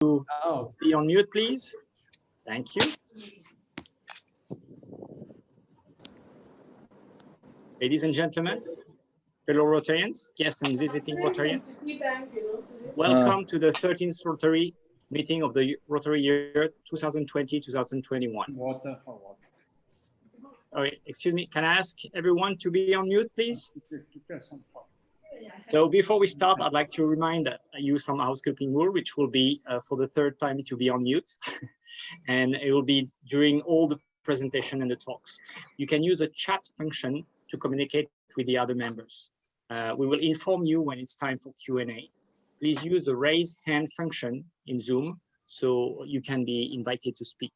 be on mute, please? Thank you. Ladies and gentlemen, fellow Rotarians, guests and visiting Rotarians, welcome to the 13th Rotary meeting of the Rotary year 2020-2021. Water for water. Sorry, excuse me, can I ask everyone to be on mute, please? So before we start, I'd like to remind you some housekeeping rule, which will be for the third time to be on mute. And it will be during all the presentation and the talks. You can use a chat function to communicate with the other members. We will inform you when it's time for Q&A. Please use the raise hand function in Zoom so you can be invited to speak.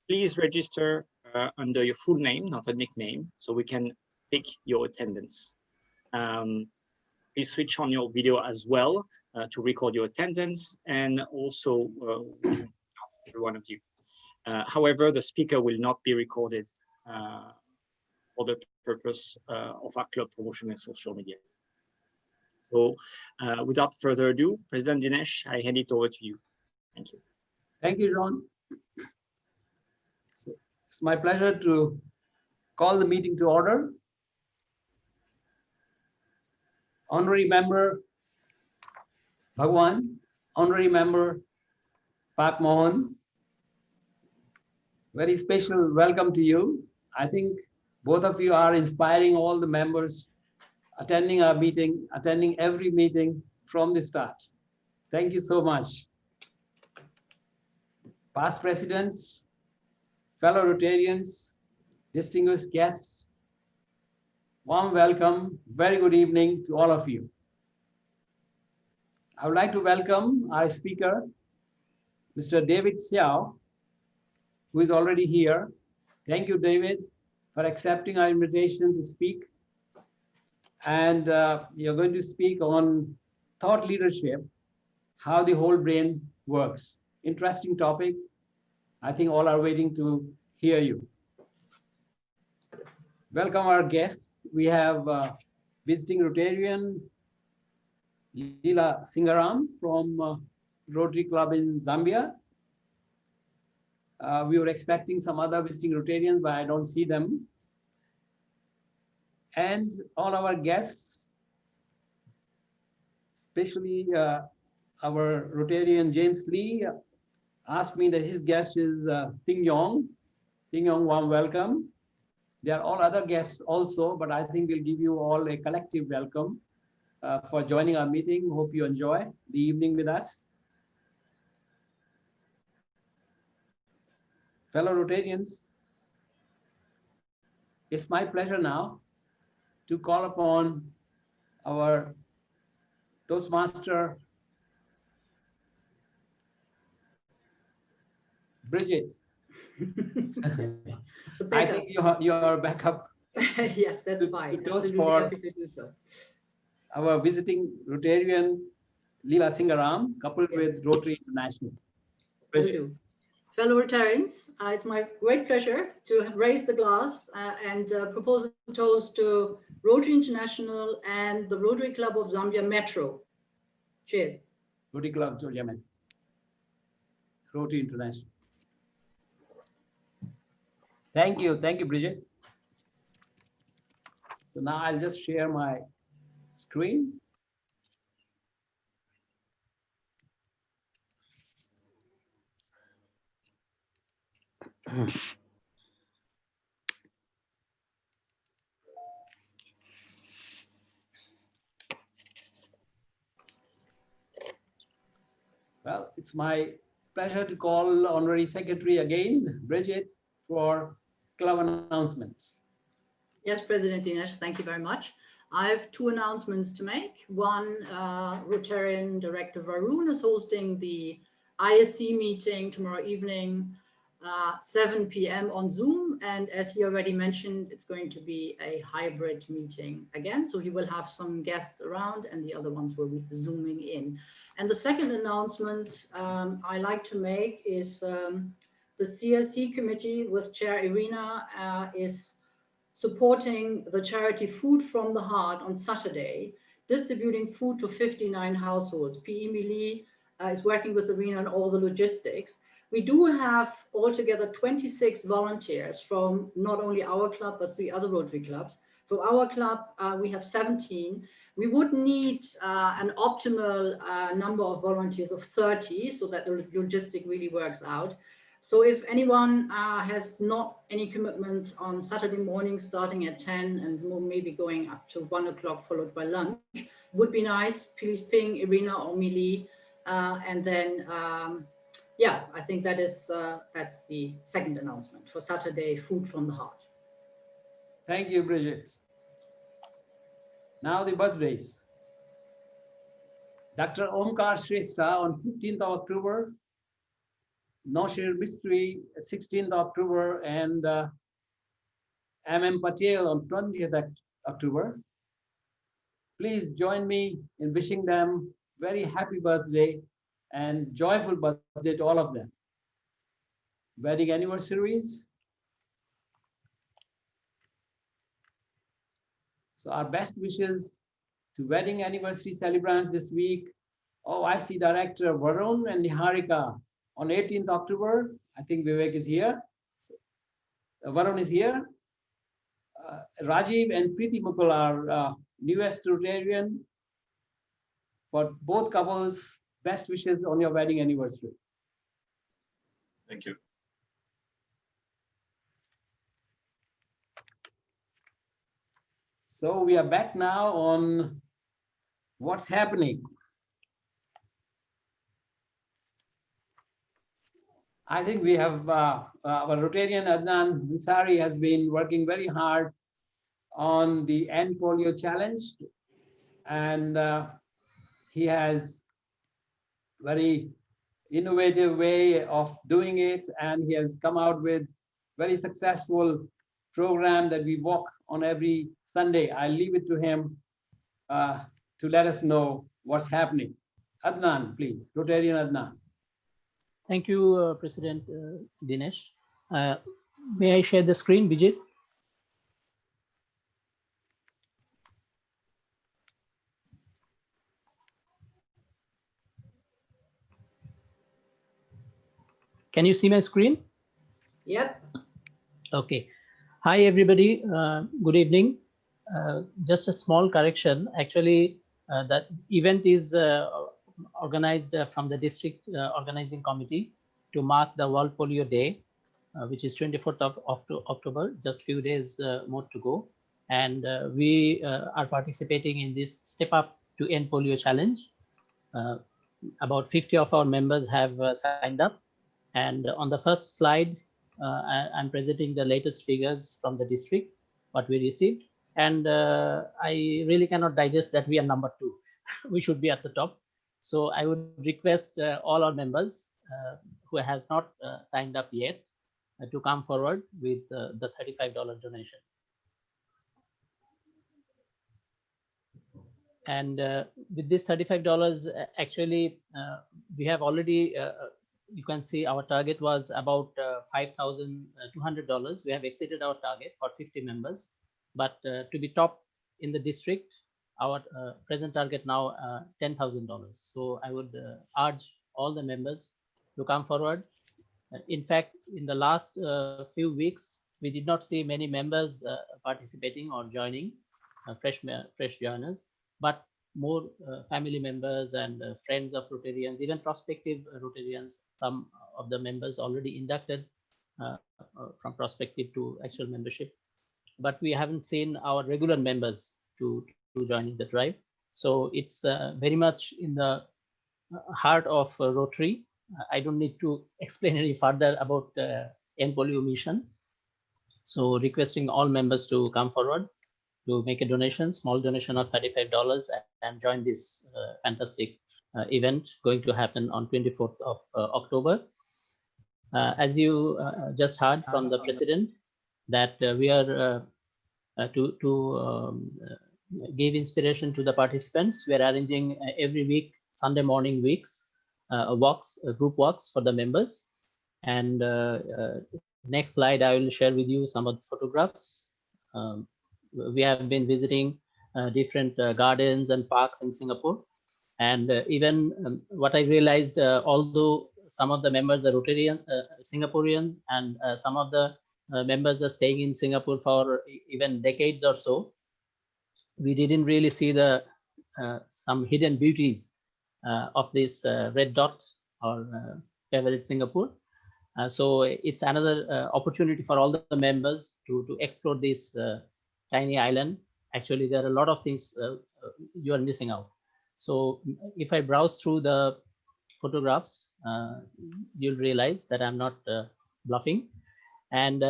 Please register under your full name, not a nickname, so we can pick your attendance. Please switch on your video as well to record your attendance, and also every one of you. However, the speaker will not be recorded for the purpose of our club promotion and social media. So without further ado, President Dinesh, I hand it over to you. Thank you. Thank you, John. It's my pleasure to call the meeting to order. Honorary Member Bhagwan, Honorary Member Pak Mohan, very special welcome to you. I think both of you are inspiring all the members attending our meeting, attending every meeting from the start. Thank you so much. Past presidents, fellow Rotarians, distinguished guests, warm welcome, very good evening to all of you. I would like to welcome our speaker, Mr. David Seow, who is already here. Thank you, David, for accepting our invitation to speak. And you're going to speak on thought leadership, how the whole brain works. Interesting topic. I think all are waiting to hear you. Welcome our guests. We have visiting Rotarian Lila Singaram from Rotary Club in Zambia. We were expecting some other visiting Rotarians, but I don't see them. And all our guests, especially our Rotarian James Lee, asked me that his guest is Ting Yong. Ting Yong, warm welcome. There are all other guests also, but I think we'll give you all a collective welcome for joining our meeting. Hope you enjoy the evening with us. Fellow Rotarians, it's my pleasure now to call upon our Toastmaster, Bridget. I think you are backup. Yes, that's fine. To toast for our visiting Rotarian Lila Singaram, coupled with Rotary International. Bridget. Fellow Rotarians, it's my great pleasure to raise the glass and propose a toast to Rotary International and the Rotary Club of Zambia Metro. Cheers. Rotary Club Georgia Metro. Rotary International. Thank you, Bridget. So now I'll just share my screen. Well, it's my pleasure to call Honorary Secretary again, Bridget, for club announcements. Yes, President Dinesh, thank you very much. I have two announcements to make. One, Rotarian Director Varun is hosting the ISC meeting tomorrow evening, 7 p.m. on Zoom. And as he already mentioned, it's going to be a hybrid meeting again. So he will have some guests around and the other ones will be Zooming in. And the second announcement I like to make is the CSC committee with Chair Irina is supporting the charity Food from the Heart on Saturday, distributing food to 59 households. PE Mili is working with Arena on all the logistics. We do have altogether 26 volunteers from not only our club, but 3 other Rotary clubs. For our club, we have 17. We would need an optimal number of volunteers of 30 so that the logistic really works out. So if anyone has not any commitments on Saturday morning starting at 10 and maybe going up to 1 o'clock followed by lunch, would be nice. Please ping Irina or Mili. And then, yeah, I think that is that's the second announcement for Saturday, Food from the Heart. Thank you, Bridget. Now the birthdays. Dr. Omkar Shrestha on 15th of October, Noshir Mistry, 16th October, and M.M. Patel on 20th October. Please join me in wishing them very happy birthday and joyful birthday to all of them. Wedding anniversaries. So our best wishes to wedding anniversary celebrants this week. Oh, I see Director Varun and Niharika on 18th October. I think Vivek is here. Varun is here. Rajiv and Preeti Mukul are newest Rotarian. For both couples, best wishes on your wedding anniversary. Thank you. So we are back now on what's happening. I think we have our Rotarian Adnan Ansari has been working very hard on the End Polio Challenge, and he has very innovative way of doing it, and he has come out with very successful program that we walk on every Sunday. I'll leave it to him to let us know what's happening. Adnan, please, Rotarian Adnan. Thank you, President Dinesh. May I share the screen, Vijay? Can you see my screen? Yep. Okay. Hi, everybody. Good evening. Just a small correction. Actually, that event is organized from the district organizing committee to mark the World Polio Day, which is 24th of October, just few days more to go. And we are participating in this Step Up to End Polio Challenge. About 50 of our members have signed up. And on the first slide, I'm presenting the latest figures from the district, what we received. And I really cannot digest that we are number 2. We should be at the top. So I would request all our members who has not signed up yet to come forward with the $35 donation. And with this $35, actually, we have already, you can see our target was about $5,200. We have exceeded our target for 50 members. But to be top in the district, our present target now $10,000. So I would urge all the members to come forward. In fact, in the last few weeks, we did not see many members participating or joining, fresh joiners, but more family members and friends of Rotarians, even prospective Rotarians. Some of the members already inducted from prospective to actual membership, but we haven't seen our regular members to joining the drive. So it's very much in the heart of Rotary. I don't need to explain any further about End Polio mission. So requesting all members to come forward to make a donation, small donation of $35 and join this fantastic event going to happen on 24th of October. As you just heard from the president, that we are to give inspiration to the participants. We are arranging every week, Sunday morning walks, group walks for the members. And next slide, I will share with you some of the photographs. We have been visiting different gardens and parks in Singapore. And even what I realized, although some of the members are Rotarian, Singaporeans, and some of the members are staying in Singapore for even decades or so, we didn't really see the some hidden beauties of this red dot or favorite Singapore. So it's another opportunity for all the members to explore this tiny island. Actually, there are a lot of things you are missing out. So if I browse through the photographs, you'll realize that I'm not bluffing. And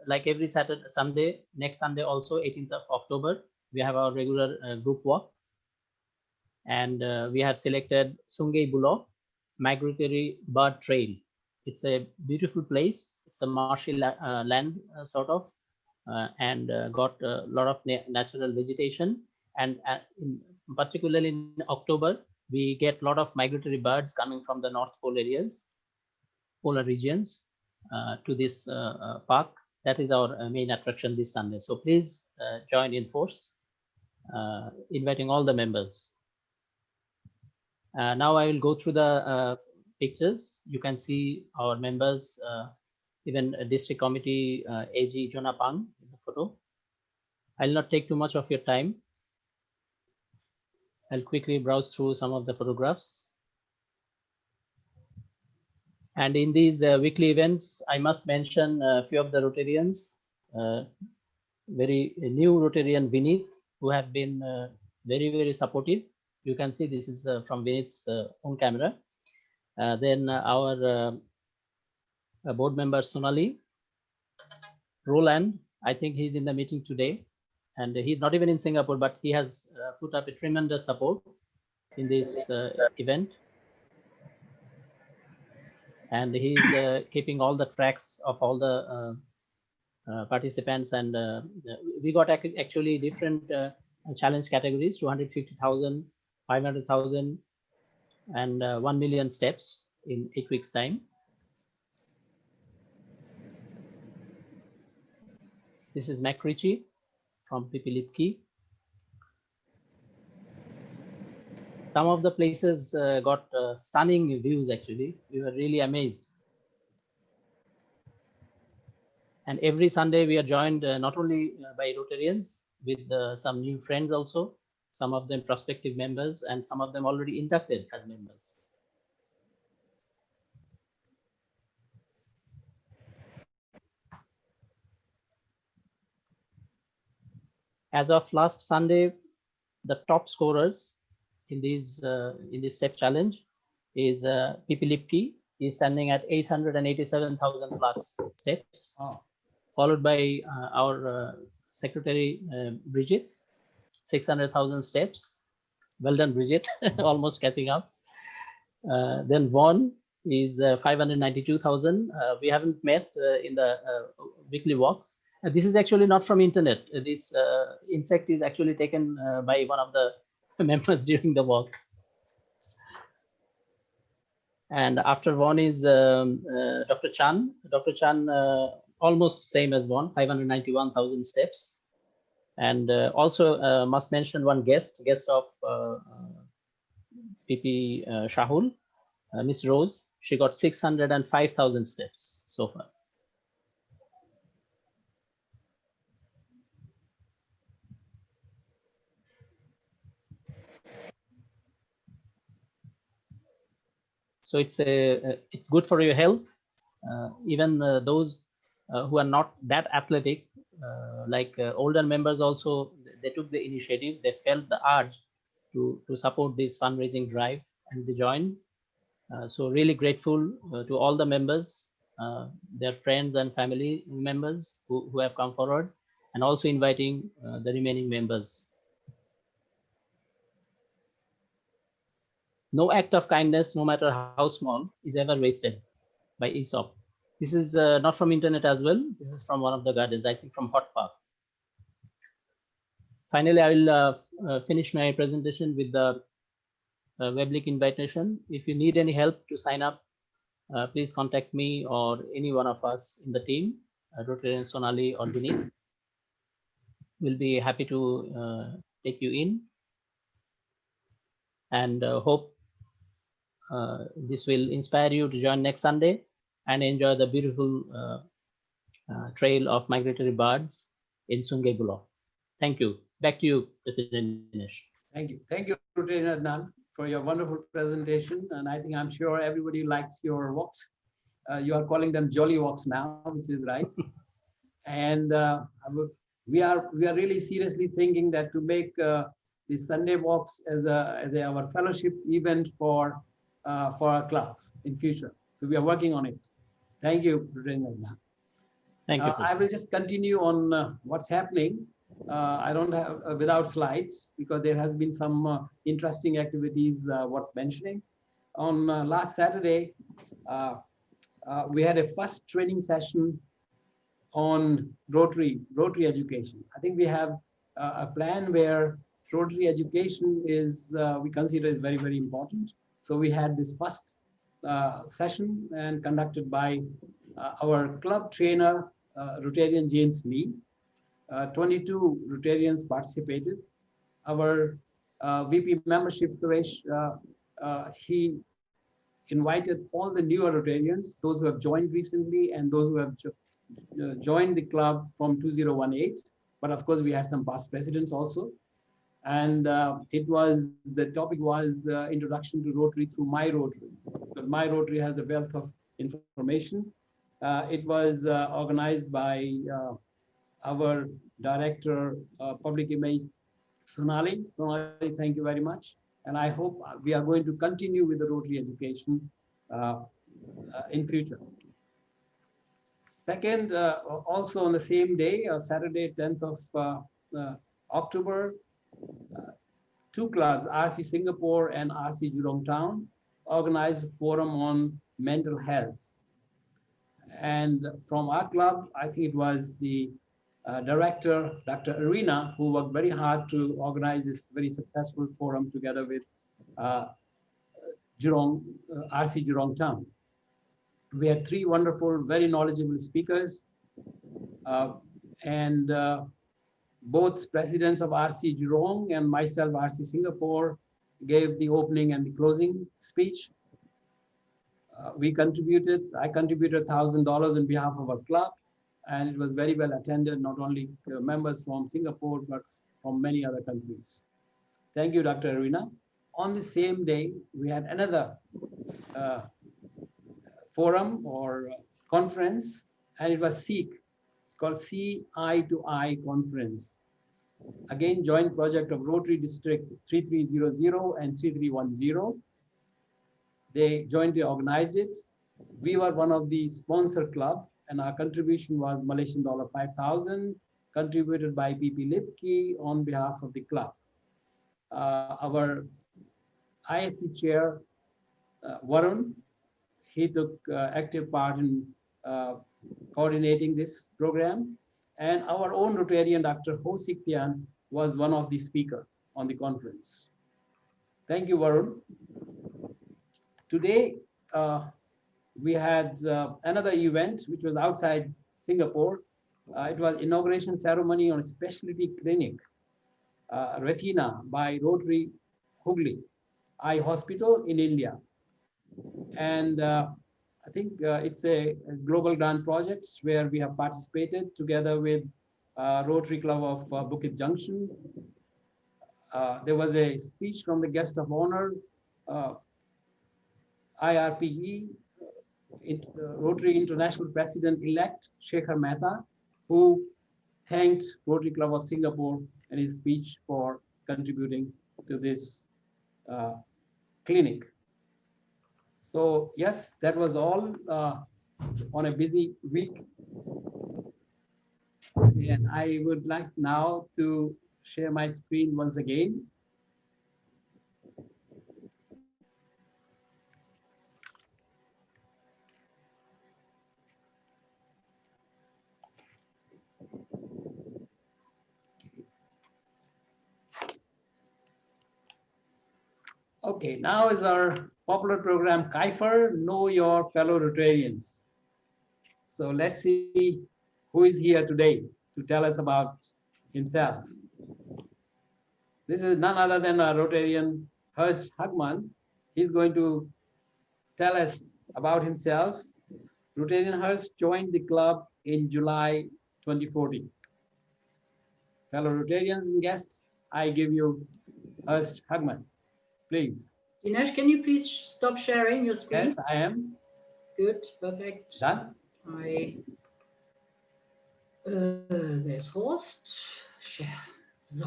like every Sunday, next Sunday also, 18th of October, we have our regular group walk. And we have selected Sungai Buloh Migratory Bird Trail. It's a beautiful place. It's a marshy land, sort of, and got a lot of natural vegetation. And particularly in October, we get a lot of migratory birds coming from the North Pole areas, polar regions, to this park. That is our main attraction this Sunday. So please join in force, inviting all the members. Now I will go through the pictures. You can see our members, even district committee AG Jona Pang in the photo. I'll not take too much of your time. I'll quickly browse through some of the photographs. And in these weekly events, I must mention a few of the Rotarians, very new Rotarian Vinith, who have been very, very supportive. You can see this is from Vinith's own camera. Then our board member Sonali, Roland, I think he's in the meeting today, and he's not even in Singapore, but he has put up a tremendous support in this event. And he's keeping all the tracks of all the participants, and we got actually different challenge categories: 250,000, 500,000, and 1 million steps in 8 weeks' time. This is Macritchie from Pipilipki. Some of the places got stunning views, actually. We were really amazed. And every Sunday we are joined not only by Rotarians, with some new friends also, some of them prospective members, and some of them already inducted as members. As of last Sunday, the top scorers in this step challenge is Pipilipki. He's standing at 887,000 plus steps, followed by our secretary Bridget, 600,000 steps. Well done, Bridget, almost catching up. Then Vaughn is 592,000. We haven't met in the weekly walks. This is actually not from internet. This insect is actually taken by one of the members during the walk. And after Vaughn is Dr. Chan. Dr. Chan almost same as Vaughn, 591,000 steps. And also must mention one guest of PP Shahul, Miss Rose. She got 605,000 steps so far. So it's good for your health. Even those who are not that athletic, like older members also, they took the initiative. They felt the urge to support this fundraising drive, and they joined. So really grateful to all the members, their friends and family members who have come forward, and also inviting the remaining members. No act of kindness, no matter how small, is ever wasted, by Aesop. This is not from internet as well. This is from one of the gardens, I think from Hot Park. Finally, I will finish my presentation with the web link invitation. If you need any help to sign up, please contact me or any one of us in the team, Rotarian Sonali or Vinith. We'll be happy to take you in. and hope this will inspire you to join next Sunday and enjoy the beautiful trail of migratory birds in Sungei-Buloh. Thank you. Back to you, President Dinesh. Thank you, Rotarian Adnan, for your wonderful presentation. And I'm sure everybody likes your walks. You are calling them jolly walks now, which is right. And we are really seriously thinking that to make the Sunday walks as our fellowship event for our club in future. So we are working on it. Thank you, Rotarian Adnan. Thank you. I will just continue on what's happening. I don't have without slides because there has been some interesting activities worth mentioning. On last Saturday, we had a first training session on Rotary education. I think we have a plan where Rotary education is we consider is very, very important. So we had this first session and conducted by our club trainer, Rotarian James Lee. 22 Rotarians participated. Our VP membership, Suresh, he invited all the newer Rotarians, those who have joined recently and those who have joined the club from 2018. But of course, we had some past presidents also. And the topic was introduction to Rotary through My Rotary, because My Rotary has a wealth of information. It was organized by our director, public image, Sonali. Sonali, thank you very much. And I hope we are going to continue with the Rotary education in future. Second, also on the same day, Saturday, 10th of October, two clubs, RC Singapore and RC Jurong Town, organized a forum on mental health. And from our club, I think it was the director, Dr. Arena, who worked very hard to organize this very successful forum together with RC Jurong Town. We had three wonderful, very knowledgeable speakers, and both presidents of RC Jurong and myself, RC Singapore, gave the opening and the closing speech. I contributed $1,000 on behalf of our club, and it was very well attended, not only members from Singapore, but from many other countries. Thank you, Dr. Arena. On the same day, we had another forum or conference, and it was SEEK. It's called CI to I Conference. Again, joint project of Rotary District 3300 and 3310. They jointly organized it. We were one of the sponsor club, and our contribution was Malaysian dollar 5,000, contributed by PP Lipke on behalf of the club. Our ISC chair, Varun, he took active part in coordinating this program. And our own Rotarian, Dr. Ho Sik Tian, was one of the speakers on the conference. Thank you, Varun. Today, we had another event which was outside Singapore. It was inauguration ceremony on a specialty clinic, retina by Rotary Hooghly Eye Hospital in India. And I think it's a global grant project where we have participated together with Rotary Club of Bukit Junction. There was a speech from the guest of honor, IRPE, Rotary International President-elect Shekhar Mehta, who thanked Rotary Club of Singapore in his speech for contributing to this clinic. So yes, that was all on a busy week. And I would like now to share my screen once again. Okay, now is our popular program, Kaifer, Know Your Fellow Rotarians. So let's see who is here today to tell us about himself. This is none other than our Rotarian Hurst Hagman. He's going to tell us about himself. Rotarian Hurst joined the club in July 2014. Fellow Rotarians and guests, I give you Hurst Hagman, please. Dinesh, can you please stop sharing your screen? Yes, I am. Good, perfect. Done. There's Horst. Share. So,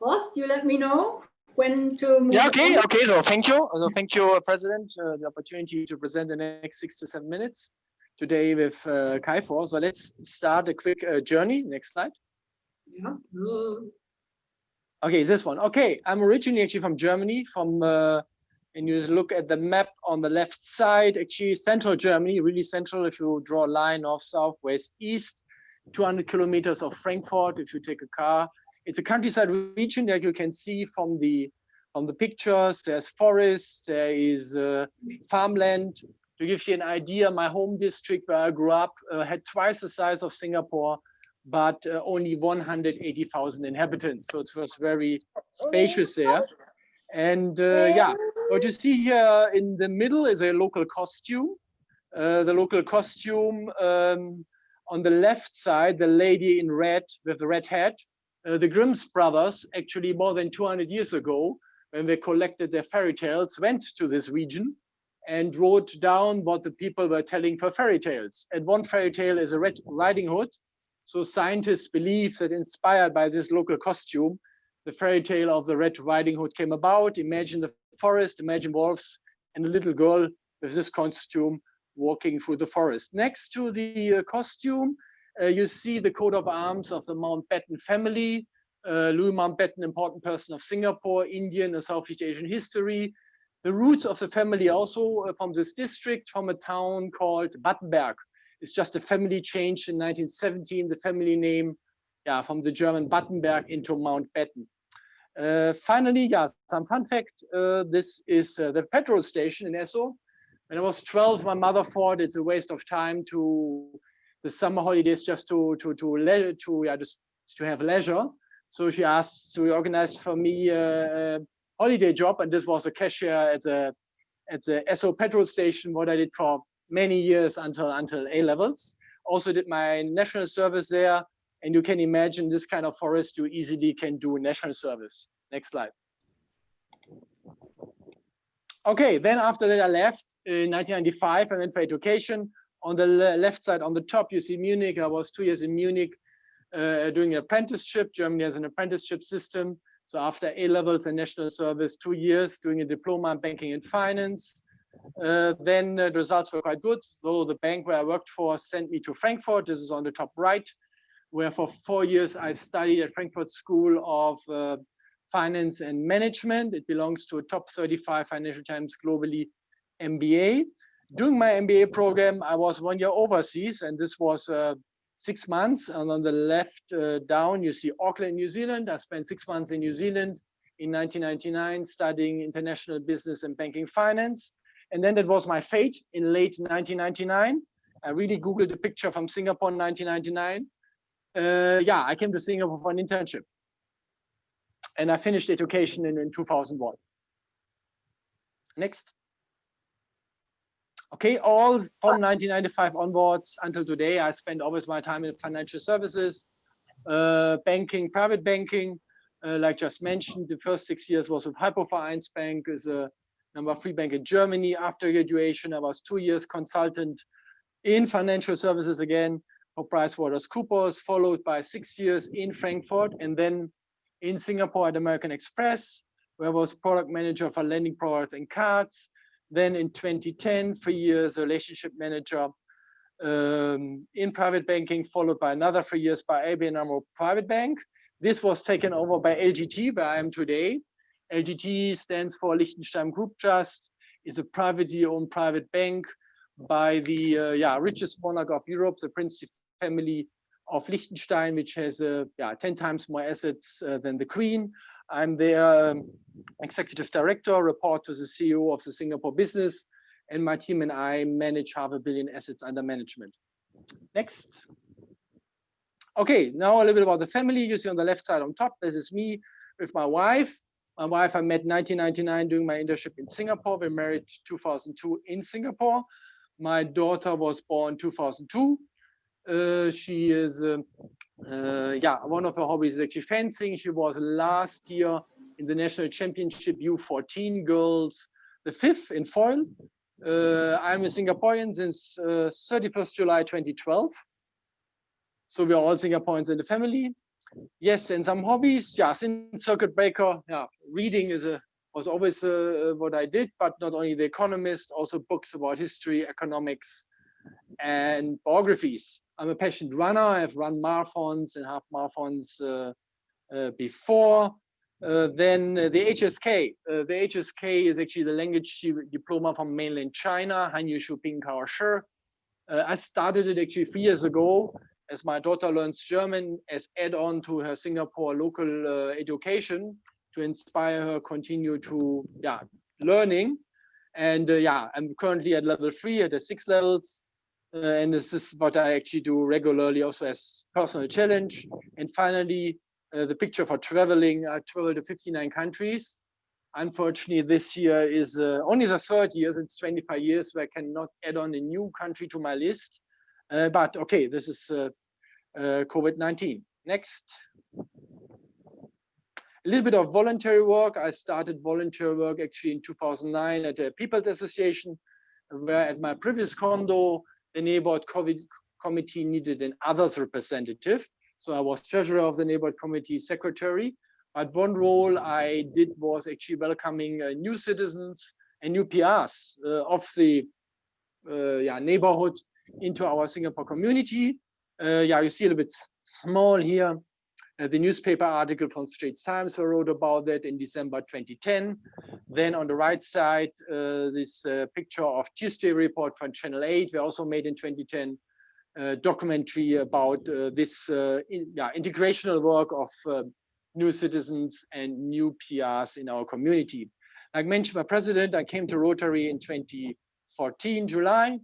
Horst, you let me know when to move. Yeah, okay, on. okay. So thank you. So thank you, President, the opportunity to present the next 6 to 7 minutes today with Kai4. So let's start a quick journey. Next slide. Yeah. Okay, this one. Okay, I'm originally actually from Germany, and you look at the map on the left side, actually central Germany, really central. If you draw a line north, south, west, east, 200 kilometers of Frankfurt, if you take a car. It's a countryside region that you can see from the pictures. There's forests, there is farmland. To give you an idea, my home district where I grew up had twice the size of Singapore, but only 180,000 inhabitants. So it was very spacious there. And yeah, what you see here in the middle is a local costume. The local costume on the left side, the lady in red with the red hat, the Grimm's brothers, actually more than 200 years ago, when they collected their fairy tales, went to this region and wrote down what the people were telling for fairy tales. And one fairy tale is a Red Riding Hood. So scientists believe that inspired by this local costume, the fairy tale of the Red Riding Hood came about. Imagine the forest, imagine wolves, and a little girl with this costume walking through the forest. Next to the costume, you see the coat of arms of the Mountbatten family. Louis Mountbatten, important person of Singapore, Indian and Southeast Asian history. The roots of the family also from this district, from a town called Battenberg. It's just a family changed in 1917, the family name, yeah, from the German Battenberg into Mountbatten. Finally, yeah, some fun fact. This is the petrol station in Esso. When I was 12, my mother thought it's a waste of time to the summer holidays just to have leisure. So she asked to organize for me a holiday job, and this was a cashier at the Esso petrol station, what I did for many years until A levels. Also did my national service there, and you can imagine this kind of forest you easily can do national service. Next slide. Okay, then after that I left in 1995. I went for education. On the left side, on the top, you see Munich. I was 2 years in Munich doing an apprenticeship. Germany has an apprenticeship system. So after A levels and national service, 2 years doing a diploma in banking and finance. Then the results were quite good. So the bank where I worked for sent me to Frankfurt. This is on the top right, where for 4 years I studied at Frankfurt School of Finance and Management. It belongs to a top 35 Financial Times globally MBA. During my MBA program, I was 1 year overseas, and this was 6 months. And on the left down, you see Auckland, New Zealand. I spent 6 months in New Zealand in 1999 studying international business and banking finance. And then that was my fate in late 1999. I really Googled a picture from Singapore in 1999. Yeah, I came to Singapore for an internship. And I finished education in 2001. Next. Okay, all from 1995 onwards until today, I spent always my time in financial services, banking, private banking. Like just mentioned, the first 6 years was with Hypovereinsbank, is a number 3 bank in Germany. After graduation, I was 2 years consultant in financial services again for PricewaterhouseCoopers, followed by 6 years in Frankfurt, and then in Singapore at American Express, where I was product manager for lending products and cards. Then in 2010, 3 years relationship manager in private banking, followed by another 3 years by ABN AMRO Private Bank. This was taken over by LGT, where I am today. LGT stands for Liechtenstein Group Trust, is a privately owned private bank by the richest monarch of Europe, the princely family of Liechtenstein, which has 10 times more assets than the Queen. I'm their executive director, report to the CEO of the Singapore business, and my team and I manage $500 million assets under management. Next. Okay, now a little bit about the family. You see on the left side on top, this is me with my wife. My wife I met 1999 doing my internship in Singapore. We married 2002 in Singapore. My daughter was born 2002. She is, one of her hobbies is actually fencing. She was last year in the national championship U14 girls, the 5th in foil. I'm a Singaporean since 31st July 2012. So we are all Singaporeans in the family. Yes, and some hobbies. Yeah, since circuit breaker, yeah, reading was always what I did, but not only The Economist, also books about history, economics, and biographies. I'm a passionate runner. I've run marathons and half marathons before. Then the HSK. The HSK is actually the language diploma from mainland China, Hanyu Shu Ping Kao Shi. I started it actually 3 years ago as my daughter learns German as add-on to her Singapore local education to inspire her continue to learning. And I'm currently at level 3 at the 6 levels. And this is what I actually do regularly also as personal challenge. And finally, the picture for traveling. I traveled to 59 countries. Unfortunately, this year is only the 3rd year since 25 years where I cannot add on a new country to my list. But okay, this is COVID-19. Next. A little bit of voluntary work. I started voluntary work actually in 2009 at the People's Association, where at my previous condo, the neighborhood COVID committee needed an others representative. So I was treasurer of the neighborhood committee, secretary. But one role I did was actually welcoming new citizens and new PRs of the neighborhood into our Singapore community. You see a little bit small here. The newspaper article from Straits Times wrote about that in December 2010. Then on the right side, this picture of Tuesday report from Channel 8, we also made in 2010, documentary about this integrational work of new citizens and new PRs in our community. Like mentioned by President, I came to Rotary in 2014, July.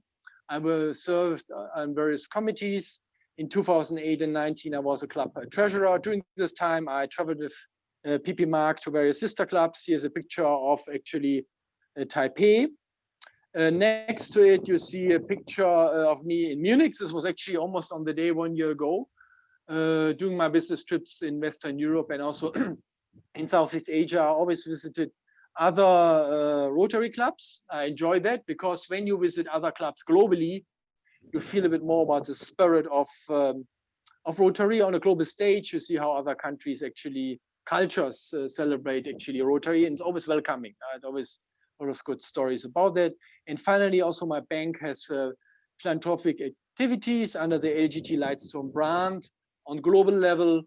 I served on various committees. In 2008 and 19, I was a club treasurer. During this time, I traveled with PP Mark to various sister clubs. Here's a picture of actually Taipei. Next to it, you see a picture of me in Munich. This was actually almost on the day 1 year ago, doing my business trips in Western Europe and also in Southeast Asia. I always visited other Rotary clubs. I enjoy that because when you visit other clubs globally, you feel a bit more about the spirit of Rotary on a global stage. You see how other countries actually, cultures celebrate actually Rotary, and it's always welcoming. It's always a lot of good stories about that. And finally, also my bank has philanthropic activities under the LGT Lightstone brand on global level,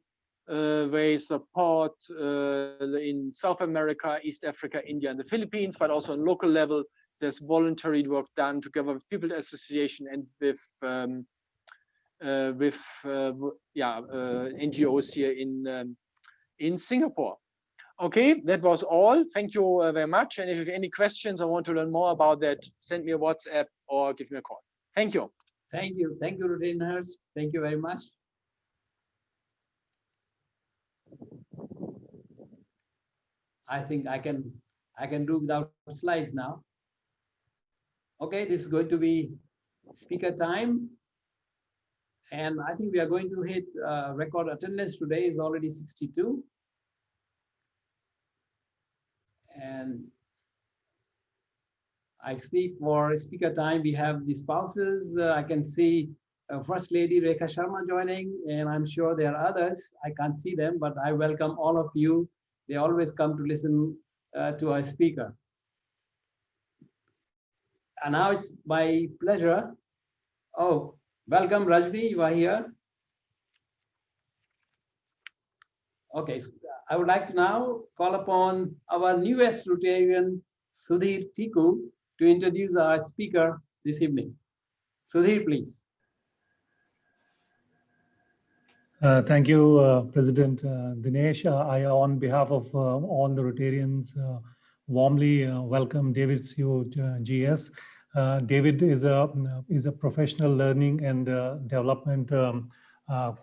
where we support in South America, East Africa, India, and the Philippines, but also on local level. There's voluntary work done together with People's Association and with NGOs here in Singapore. Okay, that was all. Thank you very much. And if you have any questions or want to learn more about that, send me a WhatsApp or give me a call. Thank you. Thank you. Thank you, Retainers. Thank you very much. I think I can do without slides now. Okay, this is going to be speaker time. And I think we are going to hit record attendance today is already 62. And I see for speaker time, we have the spouses. I can see First Lady Rekha Sharma joining, and I'm sure there are others. I can't see them, but I welcome all of you. They always come to listen to our speaker. And now it's my pleasure. Oh, welcome, Rajni, you are here. Okay, so I would like to now call upon our newest Rotarian, Sudhir Tiku, to introduce our speaker this evening. Sudhir, please. Thank you, President Dinesh. I, on behalf of all the Rotarians, warmly welcome David Seow, GS. David is a professional learning and development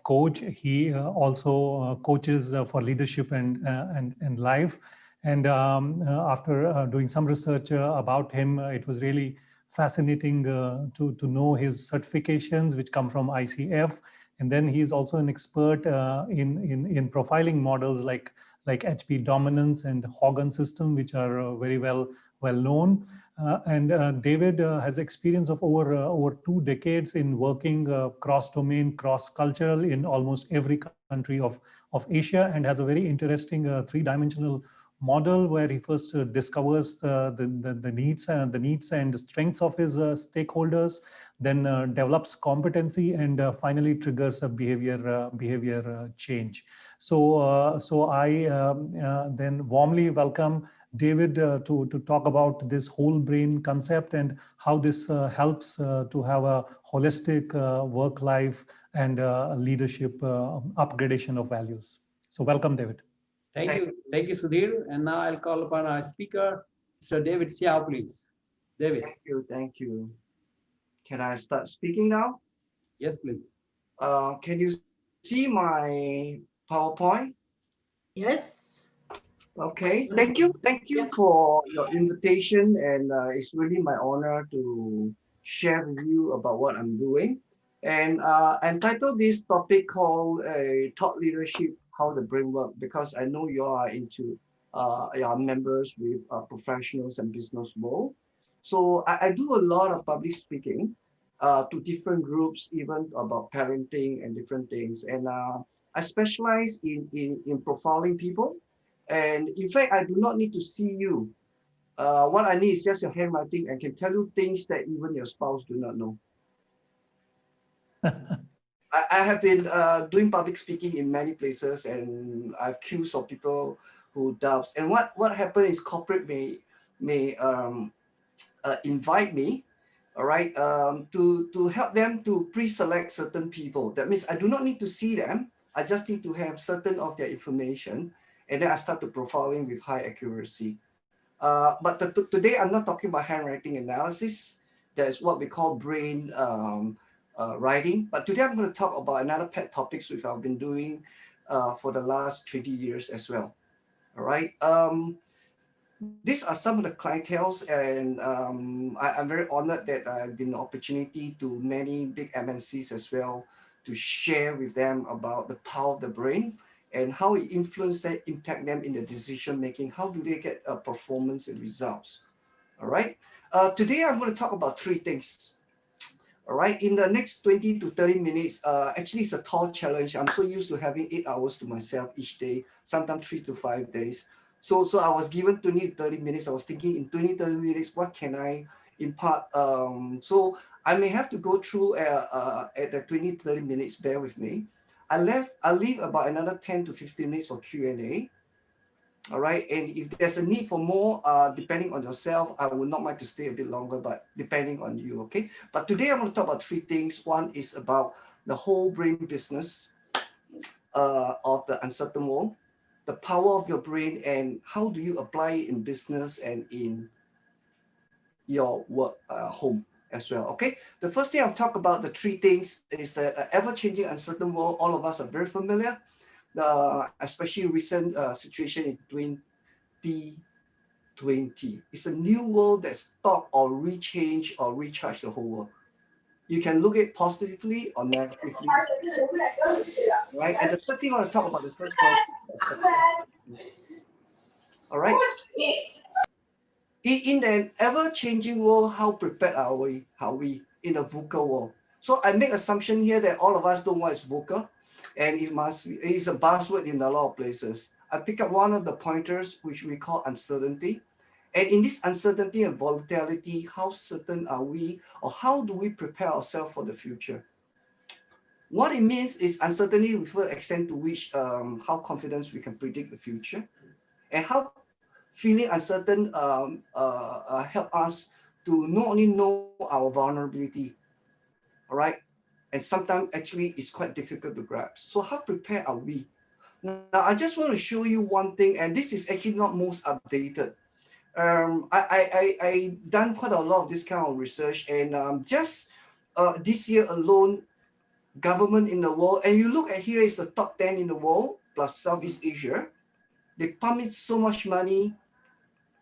coach. He also coaches for leadership and life. And after doing some research about him, it was really fascinating to know his certifications, which come from ICF. And then he's also an expert in profiling models like HP dominance and Hogan system, which are very well known. And David has experience of over 2 decades in working cross-domain, cross-cultural in almost every country of Asia, and has a very interesting 3-dimensional model where he first discovers the needs and strengths of his stakeholders, then develops competency, and finally triggers a behavior change. So I then warmly welcome David to talk about this whole brain concept and how this helps to have a holistic work life and leadership upgradation of values. So welcome, David. Thank you, Sudhir. And now I'll call upon our speaker, Mr. David Seow, please. David. Thank you. Can I start speaking now? Yes, please. Can you see my PowerPoint? Yes. Okay, thank you for your invitation, and it's really my honor to share with you about what I'm doing. And I entitled this topic called Thought Leadership, How the Brain Works, because I know you are into your members with professionals and business world. So I do a lot of public speaking to different groups, even about parenting and different things. And I specialize in profiling people. And in fact, I do not need to see you. What I need is just your handwriting and can tell you things that even your spouse do not know. I have been doing public speaking in many places, and I have queues of people who doubts. And what happened is corporate may invite me, all right, to help them to pre-select certain people. That means I do not need to see them. I just need to have certain of their information. And then I start to profiling with high accuracy. But today I'm not talking about handwriting analysis. That's what we call brain writing. But today I'm going to talk about another pet topics which I've been doing for the last 20 years as well. All right. These are some of the clienteles, and I'm very honored that I've been the opportunity to many big MNCs as well to share with them about the power of the brain and how it influences and impact them in the decision making. How do they get performance and results? All right. Today I'm going to talk about 3 things. All right. In the next 20 to 30 minutes, actually it's a tall challenge. I'm so used to having 8 hours to myself each day, sometimes 3 to 5 days. So I was given 20 to 30 minutes. I was thinking in 20 to 30 minutes, what can I impart? So I may have to go through at the 20 to 30 minutes. Bear with me. I'll leave about another 10 to 15 minutes for Q&A. All right. And if there's a need for more, depending on yourself, I would not mind to stay a bit longer, but depending on you. Okay. But today I'm going to talk about 3 things. One is about the whole brain business of the uncertain world, the power of your brain, and how do you apply it in business and in your work home as well. Okay, the first thing I'll talk about, the 3 things, is the ever-changing uncertain world. All of us are very familiar, especially recent situation in 2020. It's a new world that stopped or rechange or recharge the whole world. You can look at it positively or negatively, right? And the third thing I want to talk about, the first point, all right? In the ever-changing world, how prepared are we? How we in a VUCA world? So I make assumption here that all of us know what is VUCA, and it's a buzzword in a lot of places. I pick up one of the pointers which we call uncertainty, and in this uncertainty and volatility, how certain are we, or how do we prepare ourselves for the future? What it means is uncertainty refers to the extent to which how confident we can predict the future, and how feeling uncertain help us to not only know our vulnerability, all right, and sometimes actually it's quite difficult to grasp. So how prepared are we? Now I just want to show you one thing, and this is actually not most updated. I done quite a lot of this kind of research, and just this year alone, government in the world, and you look at here is the top 10 in the world plus Southeast Asia. They pump in so much money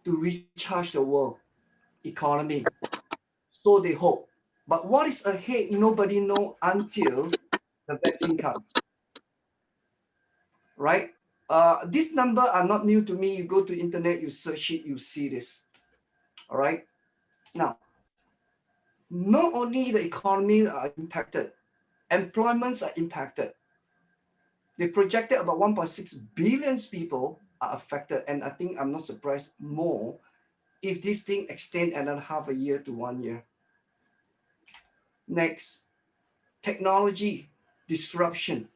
to recharge the world economy. So they hope. But what is ahead, nobody knows until the vaccine comes. Right? This number are not new to me. You go to internet, you search it, you see this. All right. Now, not only the economy are impacted, employments are impacted. They projected about 1.6 billion people are affected, and I think I'm not surprised more if this thing extend another half a year to 1 year. Next, technology disruption.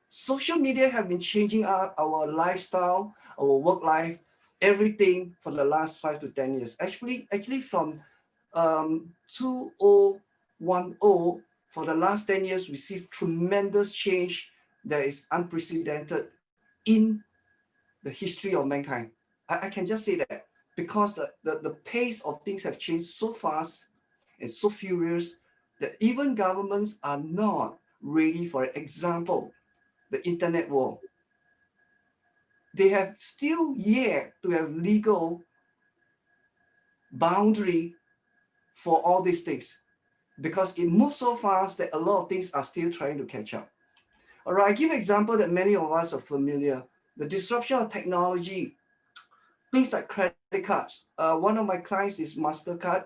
Social media have been changing our lifestyle, our work life, everything for the last 5 to 10 years. Actually from 2010, for the last 10 years, we see tremendous change that is unprecedented in the history of mankind. I can just say that because the pace of things have changed so fast and so furious that even governments are not ready for example, the internet war. They have still yet to have legal boundary for all these things because it moves so fast that a lot of things are still trying to catch up. All right, I give an example that many of us are familiar. The disruption of technology, things like credit cards. One of my clients is MasterCard,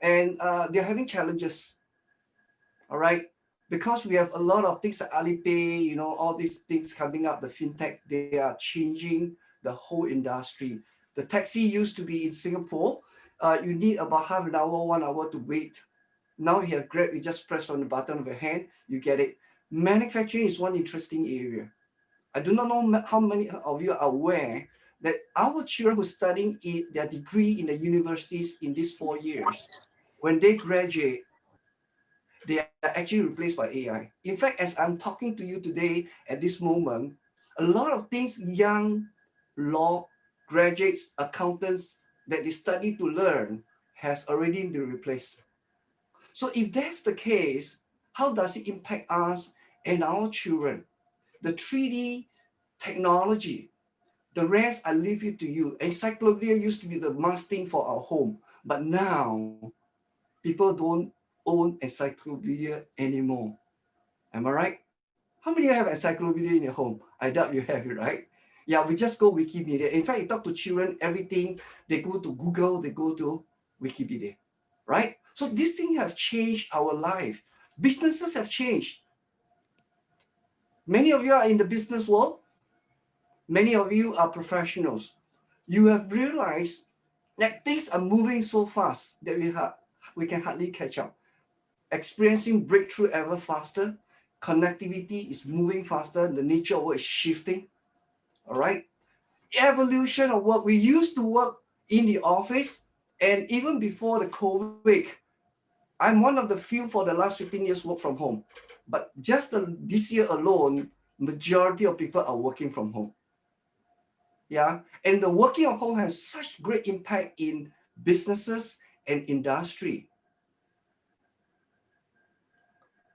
and they're having challenges. All right, because we have a lot of things like Alipay, you know, all these things coming up, the fintech, they are changing the whole industry. The taxi used to be in Singapore. You need about half an hour, 1 hour to wait. Now you have Grab, you just press on the button of your hand, you get it. Manufacturing is one interesting area. I do not know how many of you are aware that our children who are studying their degree in the universities in these 4 years, when they graduate, they are actually replaced by AI. In fact, as I'm talking to you today at this moment, a lot of things young law graduates, accountants that they study to learn has already been replaced. So if that's the case, how does it impact us and our children? The 3D technology, the rest I leave it to you. Encyclopedia used to be the must thing for our home, but now people don't own encyclopedia anymore. Am I right? How many of you have encyclopedia in your home? I doubt you have it, right? Yeah, we just go Wikipedia. In fact, you talk to children, everything, they go to Google, they go to Wikipedia, right? So these things have changed our life. Businesses have changed. Many of you are in the business world. Many of you are professionals. You have realized that things are moving so fast that we can hardly catch up. Experiencing breakthrough ever faster. Connectivity is moving faster. The nature of work is shifting. All right. Evolution of work. We used to work in the office, and even before the COVID, I'm one of the few for the last 15 years work from home. But just this year alone, majority of people are working from home. Yeah, and the working at home has such great impact in businesses and industry.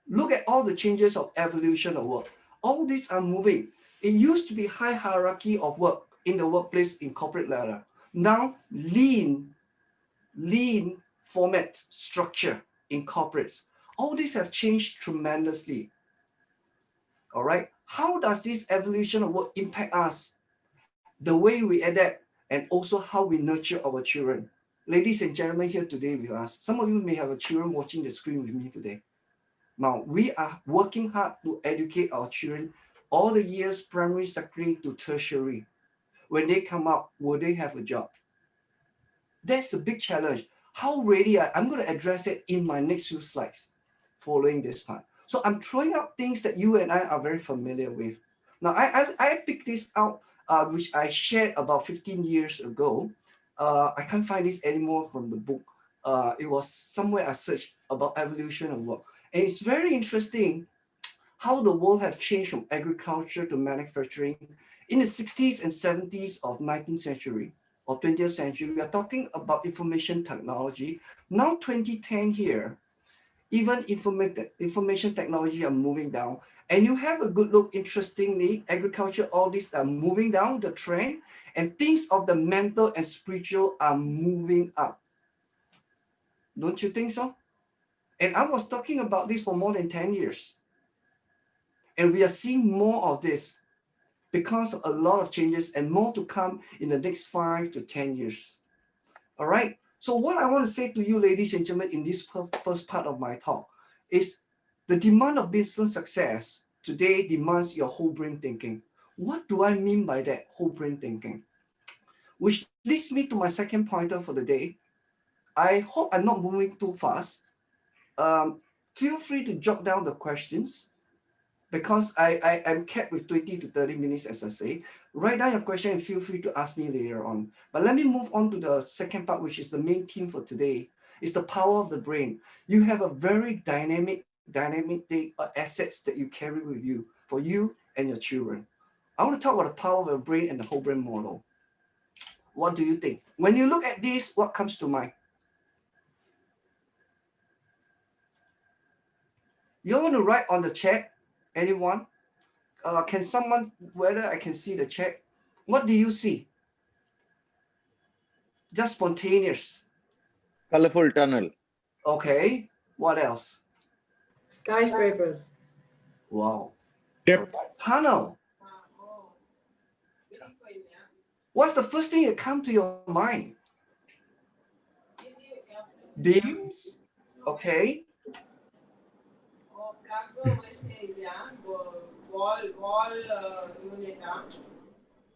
Look at all the changes of evolution of work. All these are moving. It used to be high hierarchy of work in the workplace in corporate ladder. Now lean format structure in corporates. All these have changed tremendously. All right. How does this evolution of work impact us? The way we adapt and also how we nurture our children. Ladies and gentlemen here today with us, some of you may have a children watching the screen with me today. Now, we are working hard to educate our children all the years, primary, secondary to tertiary. When they come out, will they have a job? That's a big challenge. How ready I'm going to address it in my next few slides following this part. So I'm throwing out things that you and I are very familiar with. Now, I picked this out, which I shared about 15 years ago. I can't find this anymore from the book. It was somewhere I searched about evolution of work. And it's very interesting how the world has changed from agriculture to manufacturing. In the 60s and 70s of 19th century or 20th century, we are talking about information technology. Now 2010 here, even information technology are moving down. And you have a good look, interestingly, agriculture, all these are moving down the trend, and things of the mental and spiritual are moving up. Don't you think so? And I was talking about this for more than 10 years. And we are seeing more of this because of a lot of changes and more to come in the next 5 to 10 years. All right. So what I want to say to you, ladies and gentlemen, in this first part of my talk is the demand of business success today demands your whole brain thinking. What do I mean by that whole brain thinking? Which leads me to my second pointer for the day. I hope I'm not moving too fast. Feel free to jot down the questions because I'm kept with 20 to 30 minutes, as I say. Write down your question and feel free to ask me later on. But let me move on to the second part, which is the main theme for today. It's the power of the brain. You have a very dynamic assets that you carry with you for you and your children. I want to talk about the power of the brain and the whole brain model. What do you think? When you look at this, what comes to mind? You want to write on the chat? Anyone? Can someone, whether I can see the chat? What do you see? Just spontaneous. Colorful tunnel. Okay. What else? Skyscrapers. Wow. Depth. Tunnel. What's the first thing that comes to your mind? Beams. Okay.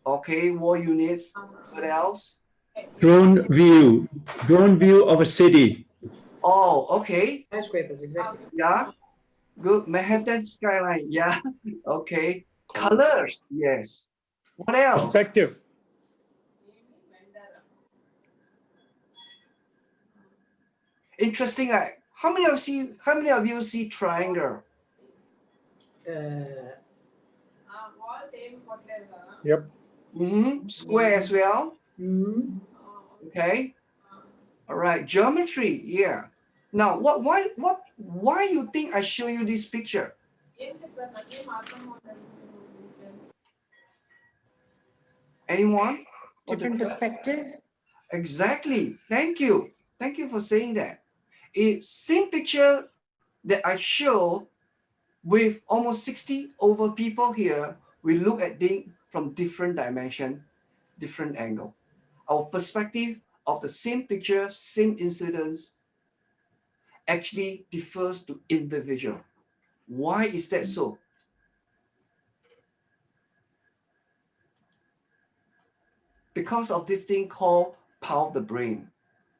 Okay, wall units. What else? Drone view of a city. Oh, okay. Skyscrapers, exactly. Yeah. Good. Manhattan skyline. Yeah. Okay. Colors. Yes. What else? Perspective. Interesting. Right? How many of you see triangle? Yep. Square as well. Mm-hmm. Okay. All right. Geometry. Yeah. Now, why you think I show you this picture? Anyone? Different perspective. Exactly. Thank you. Thank you for saying that. Same picture that I show with almost 60 over people here, we look at things from different dimension, different angle. Our perspective of the same picture, same incidents actually differs to individual. Why is that so? Because of this thing called power of the brain.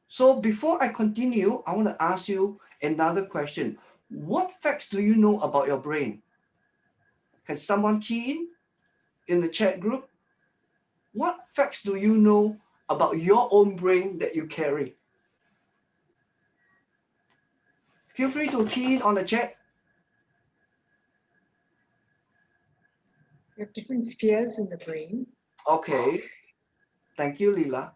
So before I continue, I want to ask you another question. What facts do you know about your brain? Can someone key in the chat group? What facts do you know about your own brain that you carry? Feel free to key in on the chat. We have different spheres in the brain. Okay. Thank you, Leela.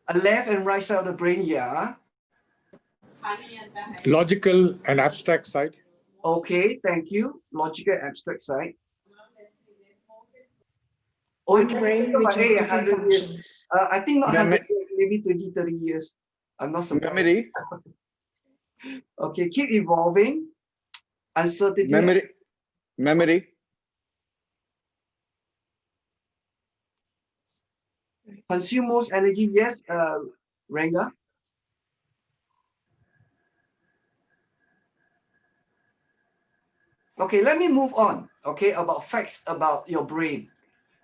A left and right side of the brain, yeah. Logical and abstract side. Okay, thank you. Logical abstract side. Oh, One brain which has different 100 years. functions. I think not 100 years, maybe 20, 30 years. I'm not surprised. Memory. Okay, keep evolving. Uncertainty. Memory. Consume most energy. Yes, Ranga. Okay, let me move on. Okay, about facts about your brain.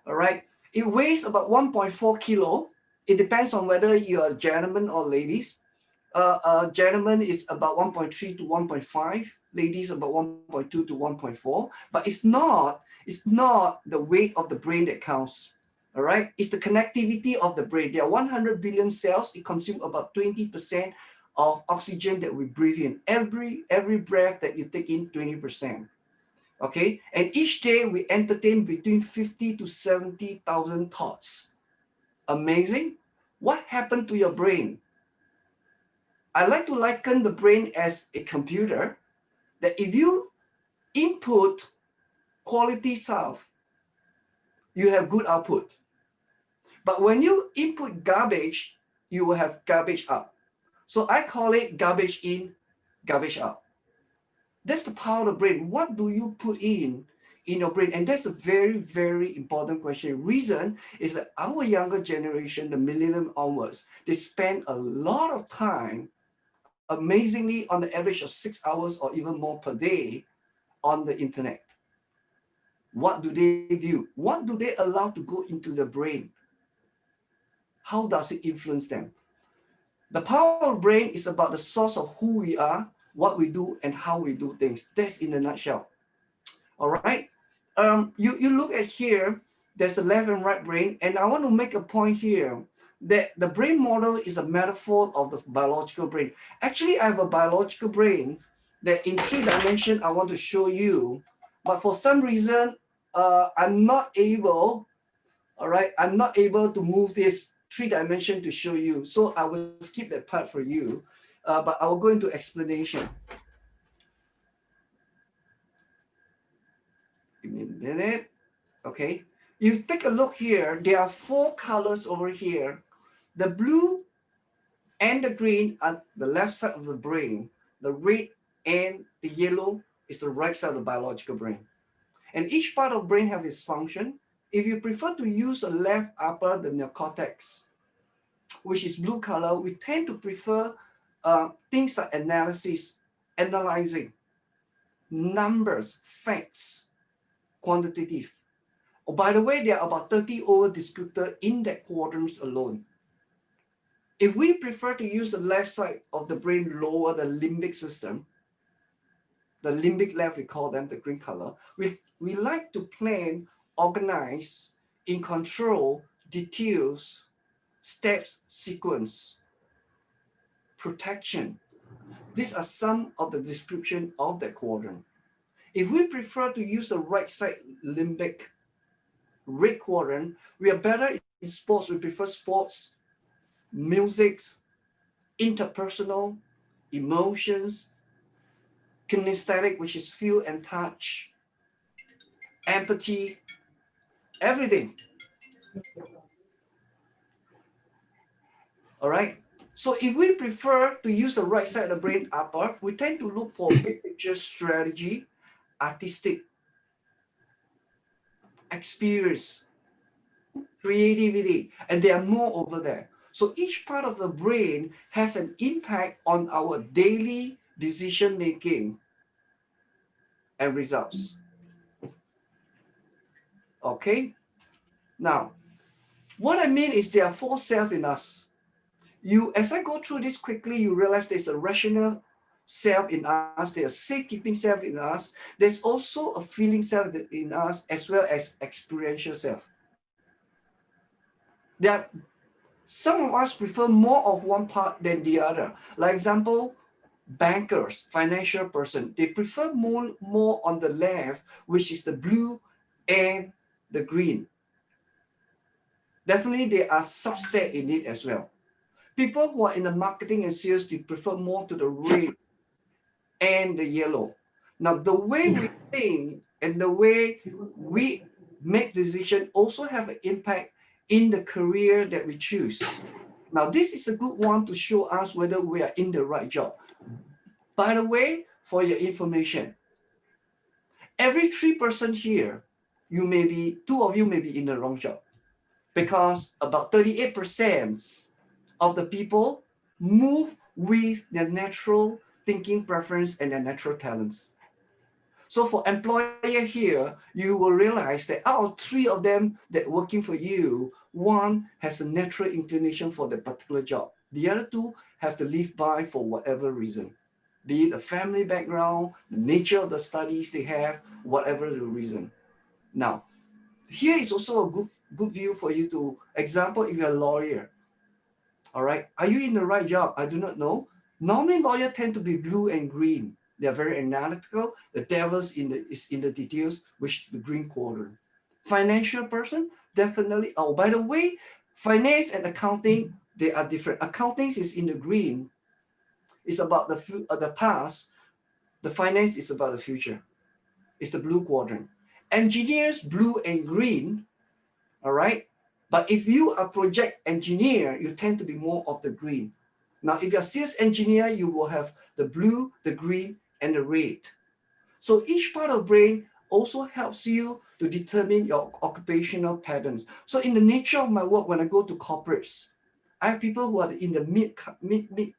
All right, it weighs about 1.4 kilo. It depends on whether you're a gentleman or ladies. Gentleman is about 1.3 to 1.5. Ladies about 1.2 to 1.4. But it's not the weight of the brain that counts. All right, it's the connectivity of the brain. There are 100 billion cells. It consumes about 20% of oxygen that we breathe in. Every breath that you take in, 20%. Okay, and each day we entertain between 50 to 70,000 thoughts. Amazing. What happened to your brain? I like to liken the brain as a computer, that if you input quality stuff, you have good output. But when you input garbage, you will have garbage out. So I call it garbage in, garbage out. That's the power of the brain. What do you put in your brain? And that's a very, very important question. Reason is that our younger generation, the millennium onwards, they spend a lot of time, amazingly on the average of 6 hours or even more per day on the internet. What do they view? What do they allow to go into the brain? How does it influence them? The power of brain is about the source of who we are, what we do, and how we do things. That's in a nutshell. All right. You look at here, there's a left and right brain, and I want to make a point here that the brain model is a metaphor of the biological brain. Actually, I have a biological brain that in 3 dimensions I want to show you, but for some reason, I'm not able, all right, I'm not able to move this 3 dimension to show you. So I will skip that part for you, but I will go into explanation. Give me a minute. Okay, you take a look here. There are 4 colors over here. The blue and the green are the left side of the brain. The red and the yellow is the right side of the biological brain. And each part of the brain has its function. If you prefer to use a left upper, the neocortex, which is blue color, we tend to prefer things like analysis, analyzing, numbers, facts, quantitative. Oh, by the way, there are about 30 over descriptors in that quadrants alone. If we prefer to use the left side of the brain lower, the limbic system, the limbic left, we call them the green color, we like to plan, organize, in control, details, steps, sequence, protection. These are some of the description of that quadrant. If we prefer to use the right side limbic red quadrant, we are better in sports. We prefer sports, music, interpersonal, emotions, kinesthetic, which is feel and touch, empathy, everything. All right. So if we prefer to use the right side of the brain upper, we tend to look for big picture strategy, artistic, experience, creativity, and there are more over there. So each part of the brain has an impact on our daily decision making and results. Okay. Now, what I mean is there are 4 self in us. As I go through this quickly, you realize there's a rational self in us, there's a safekeeping self in us, there's also a feeling self in us, as well as experiential self. Some of us prefer more of one part than the other. Like example, bankers, financial person, they prefer more on the left, which is the blue and the green. Definitely there are subset in it as well. People who are in the marketing and sales, they prefer more to the red and the yellow. Now, the way we think and the way we make decisions also have an impact in the career that we choose. Now, this is a good one to show us whether we are in the right job. By the way, for your information, every 3 person here, 2 of you may be in the wrong job, because about 38% of the people move with their natural thinking preference and their natural talents. So for employer here, you will realize that out of 3 of them that working for you, 1 has a natural inclination for the particular job. The other 2 have to live by for whatever reason, be it a family background, the nature of the studies they have, whatever the reason. Now, here is also a good view for you to example if you're a lawyer. All right, are you in the right job? I do not know. Normally, lawyers tend to be blue and green. They are very analytical. The devil is in the details, which is the green quadrant. Financial person, definitely. Oh, by the way, finance and accounting, they are different. Accounting is in the green. is about the past. The finance is about the future. It's the blue quadrant. Engineers, blue and green, all right? But if you are project engineer, you tend to be more of the green. Now, if you're sales engineer, you will have the blue, the green, and the red. So each part of brain also helps you to determine your occupational patterns. So in the nature of my work, when I go to corporates, I have people who are in the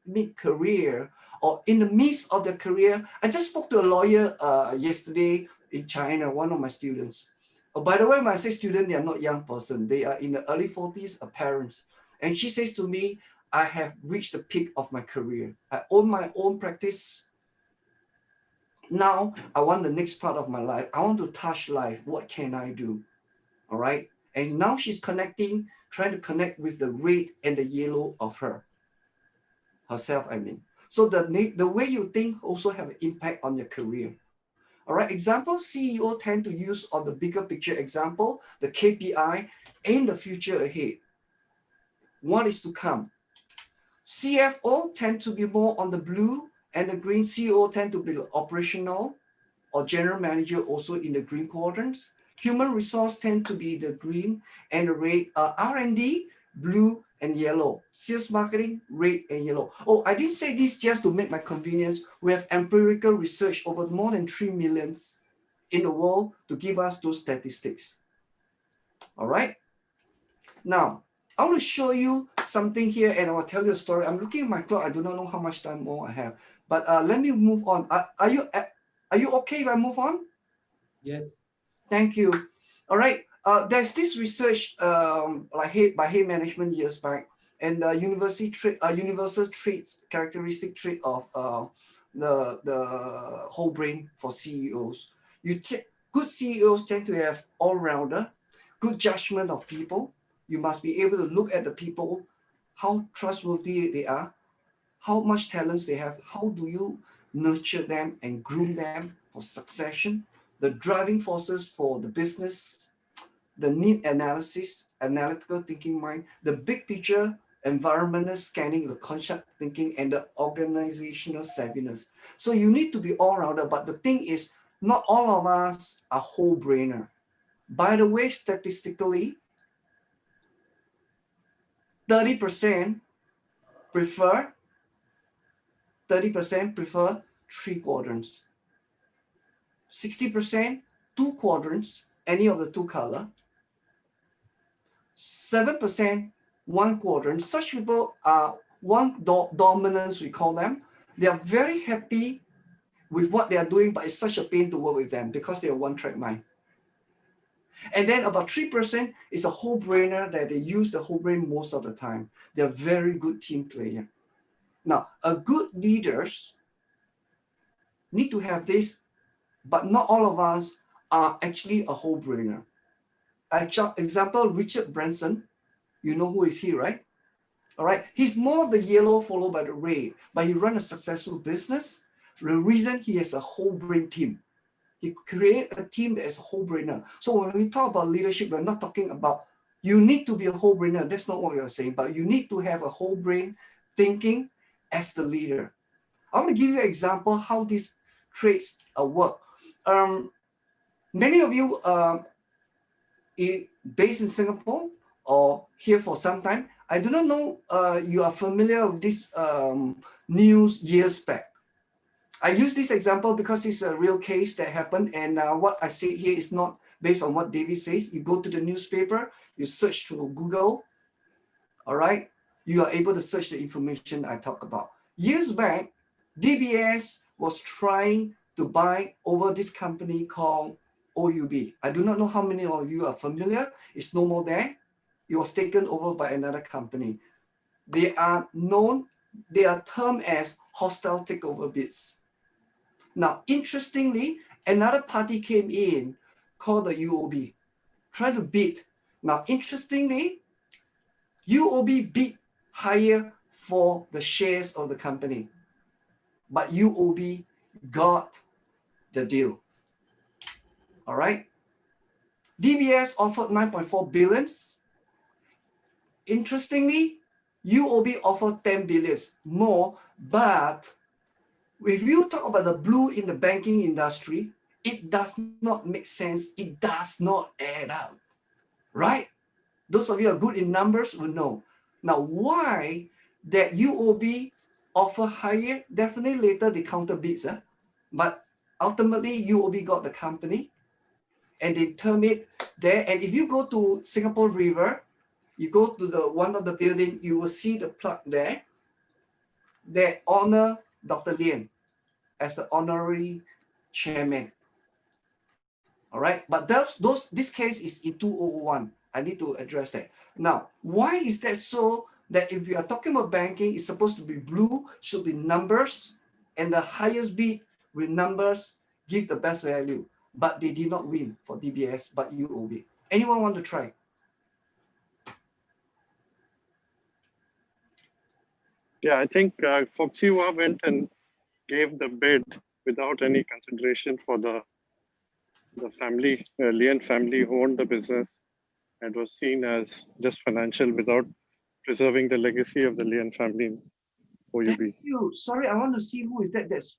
mid career or in the midst of their career. I just spoke to a lawyer yesterday in China, one of my students. Oh, by the way, when I say student, they are not young person. They are in the early 40s, parents. And she says to me, I have reached the peak of my career. I own my own practice. Now I want the next part of my life. I want to touch life. What can I do? All right. And now she's connecting, trying to connect with the red and the yellow of herself, I mean. So the way you think also have an impact on your career. All right, example, CEO tend to use on the bigger picture example, the KPI and the future ahead. What is to come? CFO tend to be more on the blue and the green. CEO tend to be operational or general manager also in the green quadrants. Human resource tend to be the green and the red. R&D, blue and yellow. Sales marketing, red and yellow. Oh, I didn't say this just to make my convenience. We have empirical research over more than 3 million in the world to give us those statistics. All right. Now, I want to show you something here and I will tell you a story. I'm looking at my clock. I do not know how much time more I have. But let me move on. Are you okay if I move on? Yes. Thank you. All right. There's this research by Hay Management years back, and universal traits, characteristic trait of the whole brain for CEOs. Good CEOs tend to have all-rounder, good judgment of people. You must be able to look at the people, how trustworthy they are, how much talents they have, how do you nurture them and groom them for succession, the driving forces for the business, the need analysis, analytical thinking mind, the big picture, environmental scanning, the concept thinking, and the organizational savviness. So you need to be all-rounder, but the thing is, not all of us are whole-brainer. By the way, statistically, 30% prefer 3 quadrants. 60% 2 quadrants, any of the 2 color. 7% 1 quadrant. Such people are dominance, we call them. They are very happy with what they are doing, but it's such a pain to work with them because they are one-track mind. And then about 3% is a whole brainer that they use the whole brain most of the time. They're very good team player. Now, a good leaders need to have this, but not all of us are actually a whole brainer. Example, Richard Branson, you know who is he, right? All right, he's more of the yellow followed by the red, but he runs a successful business. The reason he has a whole brain team. He create a team that is a whole brainer. So when we talk about leadership, we're not talking about you need to be a whole brainer. That's not what we are saying, but you need to have a whole brain thinking as the leader. I want to give you an example how these traits work. Many of you based in Singapore or here for some time, I do not know you are familiar with this news years back. I use this example because it's a real case that happened, and what I say here is not based on what David says. You go to the newspaper, you search through Google, all right? You are able to search the information I talk about. Years back, DBS was trying to buy over this company called OUB. I do not know how many of you are familiar. It's no more there. It was taken over by another company. They are termed as hostile takeover bids. Now, interestingly, another party came in called the UOB, trying to bid. Now, interestingly, UOB bid higher for the shares of the company, but UOB got the deal. All right. DBS offered 9.4 billion. Interestingly, UOB offer 10 billion more, but if you talk about the blue in the banking industry, it does not make sense. It does not add up, right? Those of you who are good in numbers will know. Now, why that UOB offer higher? Definitely later they counter bids, but ultimately UOB got the company and they term it there. And if you go to Singapore River, you go to the one of the building, you will see the plaque there. They honor Dr. Lien as the honorary chairman. All right, but this case is in 2001. I need to address that. Now, why is that so? That if you are talking about banking, it's supposed to be blue, should be numbers, and the highest bid with numbers give the best value. But they did not win for DBS, but UOB. Anyone want to try? Yeah, I think Foxiwa went and gave the bid without any consideration for the family, Lien family who owned the business, and was seen as just financial without preserving the legacy of the Lien family in OUB. Thank you. Sorry, I want to see who is that that's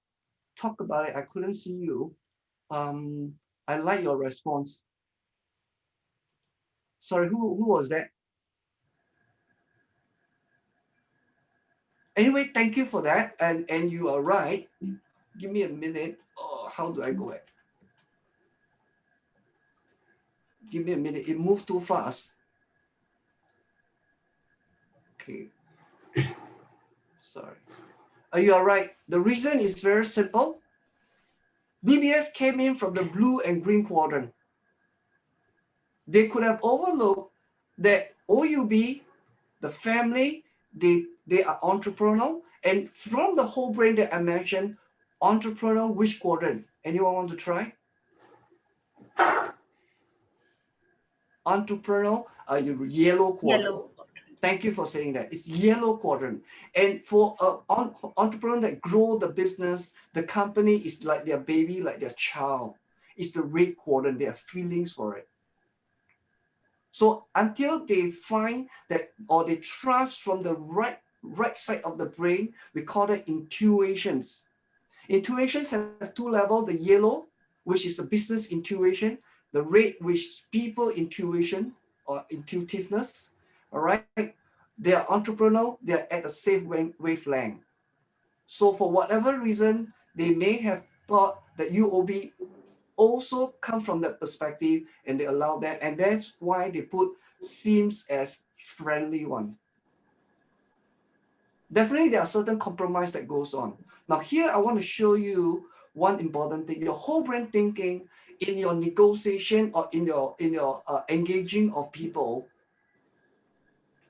talk about it. I couldn't see you. I like your response. Sorry, who was that? Anyway, thank you for that. And you are right. Give me a minute. Oh, how do I go back? Give me a minute. It moved too fast. Okay. Sorry. You are right. The reason is very simple. DBS came in from the blue and green quadrant. They could have overlooked that OUB, the family, they are entrepreneurial. And from the whole brain that I mentioned, entrepreneurial, which quadrant? Anyone want to try? Entrepreneurial, yellow quadrant. Yellow. Thank you for saying that. It's yellow quadrant. And for an entrepreneur that grow the business, the company is like their baby, like their child. It's the red quadrant. They have feelings for it. So until they find that, or they trust from the right side of the brain, we call it intuitions. Intuitions have two levels: the yellow, which is the business intuition, the red, which is people intuition or intuitiveness. All right, they are entrepreneurial, they are at a safe wavelength. So for whatever reason, they may have thought that UOB also come from that perspective, and they allow that, and that's why they put seems as friendly one. Definitely, there are certain compromise that goes on. Now here, I want to show you one important thing: your whole brain thinking in your negotiation or in your engaging of people.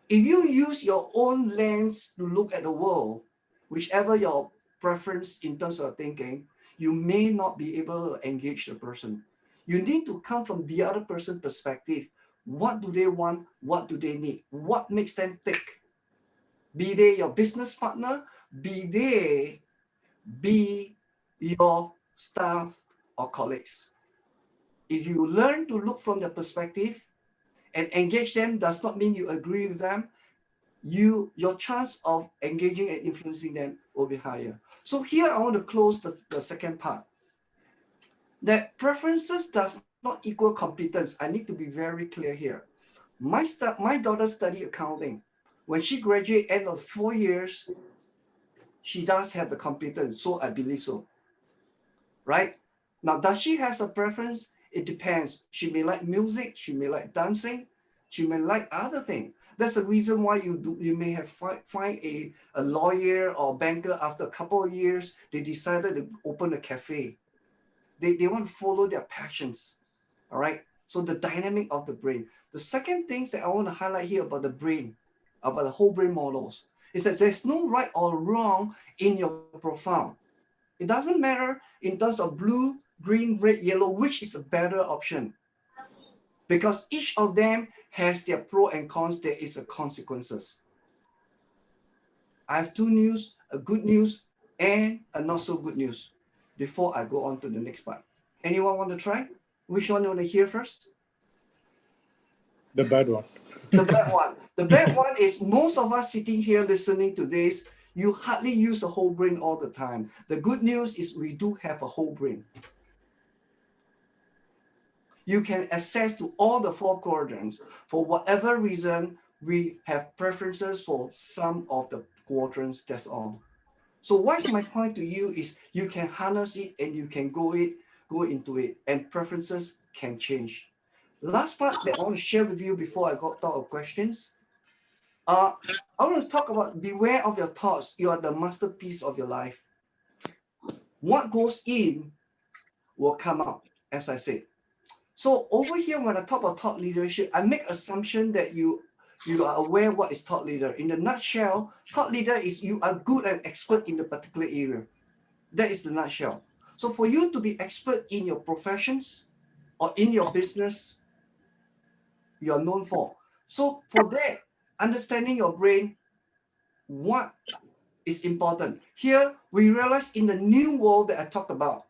If you use your own lens to look at the world, whichever your preference in terms of thinking, you may not be able to engage the person. You need to come from the other person's perspective. What do they want? What do they need? What makes them tick? Be they your business partner, be your staff or colleagues. If you learn to look from their perspective and engage them, does not mean you agree with them. Your chance of engaging and influencing them will be higher. So here I want to close the second part. That preferences does not equal competence. I need to be very clear here. My daughter studied accounting. When she graduated end of 4 years, she does have the competence. So I believe so. Right? Now, does she have a preference? It depends. She may like music. She may like dancing. She may like other things. That's the reason why you may have find a lawyer or banker after a couple of years, they decided to open a cafe. They want to follow their passions. All right. So the dynamic of the brain. The second things that I want to highlight here about the brain, about the whole brain models, is that there's no right or wrong in your profile. It doesn't matter in terms of blue, green, red, yellow, which is a better option. Because each of them has their pro and cons, there is a consequences. I have two news, a good news and a not so good news, before I go on to the next part. Anyone want to try? Which one you want to hear first? The bad one. The bad one. The bad one is most of us sitting here listening to this, you hardly use the whole brain all the time. The good news is we do have a whole brain. You can access to all the 4 quadrants. For whatever reason, we have preferences for some of the quadrants, that's all. So what's my point to you is you can harness it and you can go into it, and preferences can change. Last part that I want to share with you before I got out of questions. I want to talk about beware of your thoughts. You are the masterpiece of your life. What goes in will come out, as I said. So over here, when I talk about thought leadership, I make assumption that you are aware what is thought leader. In a nutshell, thought leader is you are good and expert in the particular area. That is the nutshell. So for you to be expert in your professions or in your business, you are known for. So for that, understanding your brain, what is important. Here, we realize in the new world that I talked about,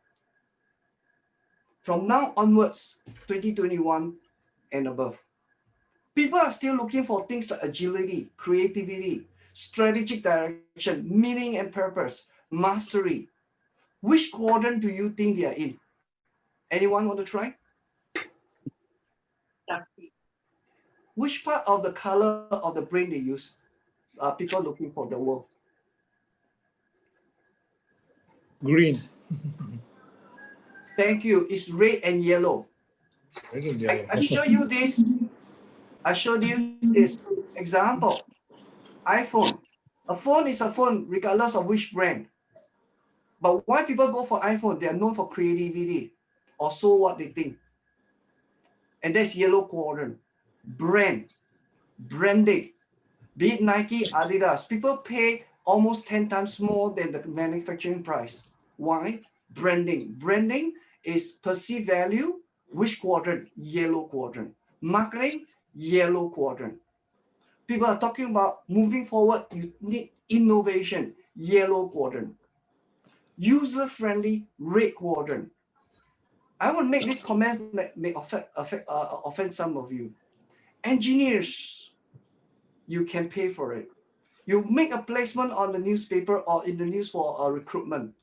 from now onwards, 2021 and above, people are still looking for things like agility, creativity, strategic direction, meaning and purpose, mastery. Which quadrant do you think they are in? Anyone want to try? Which part of the color of the brain they use? People looking for the world. Green. Thank you. It's red and yellow. Red and yellow. I show you this. I showed you this example. iPhone. A phone is a phone regardless of which brand. But why people go for iPhone? They are known for creativity, or so what they think. And that's yellow quadrant. Branding. Be it Nike, Adidas. People pay almost 10 times more than the manufacturing price. Why? Branding. Branding is perceived value. Which quadrant? Yellow quadrant. Marketing, yellow quadrant. People are talking about moving forward. You need innovation, yellow quadrant. User-friendly, red quadrant. I will make this comment that may offend some of you. Engineers, you can pay for it. You make a placement on the newspaper or in the news for a recruitment.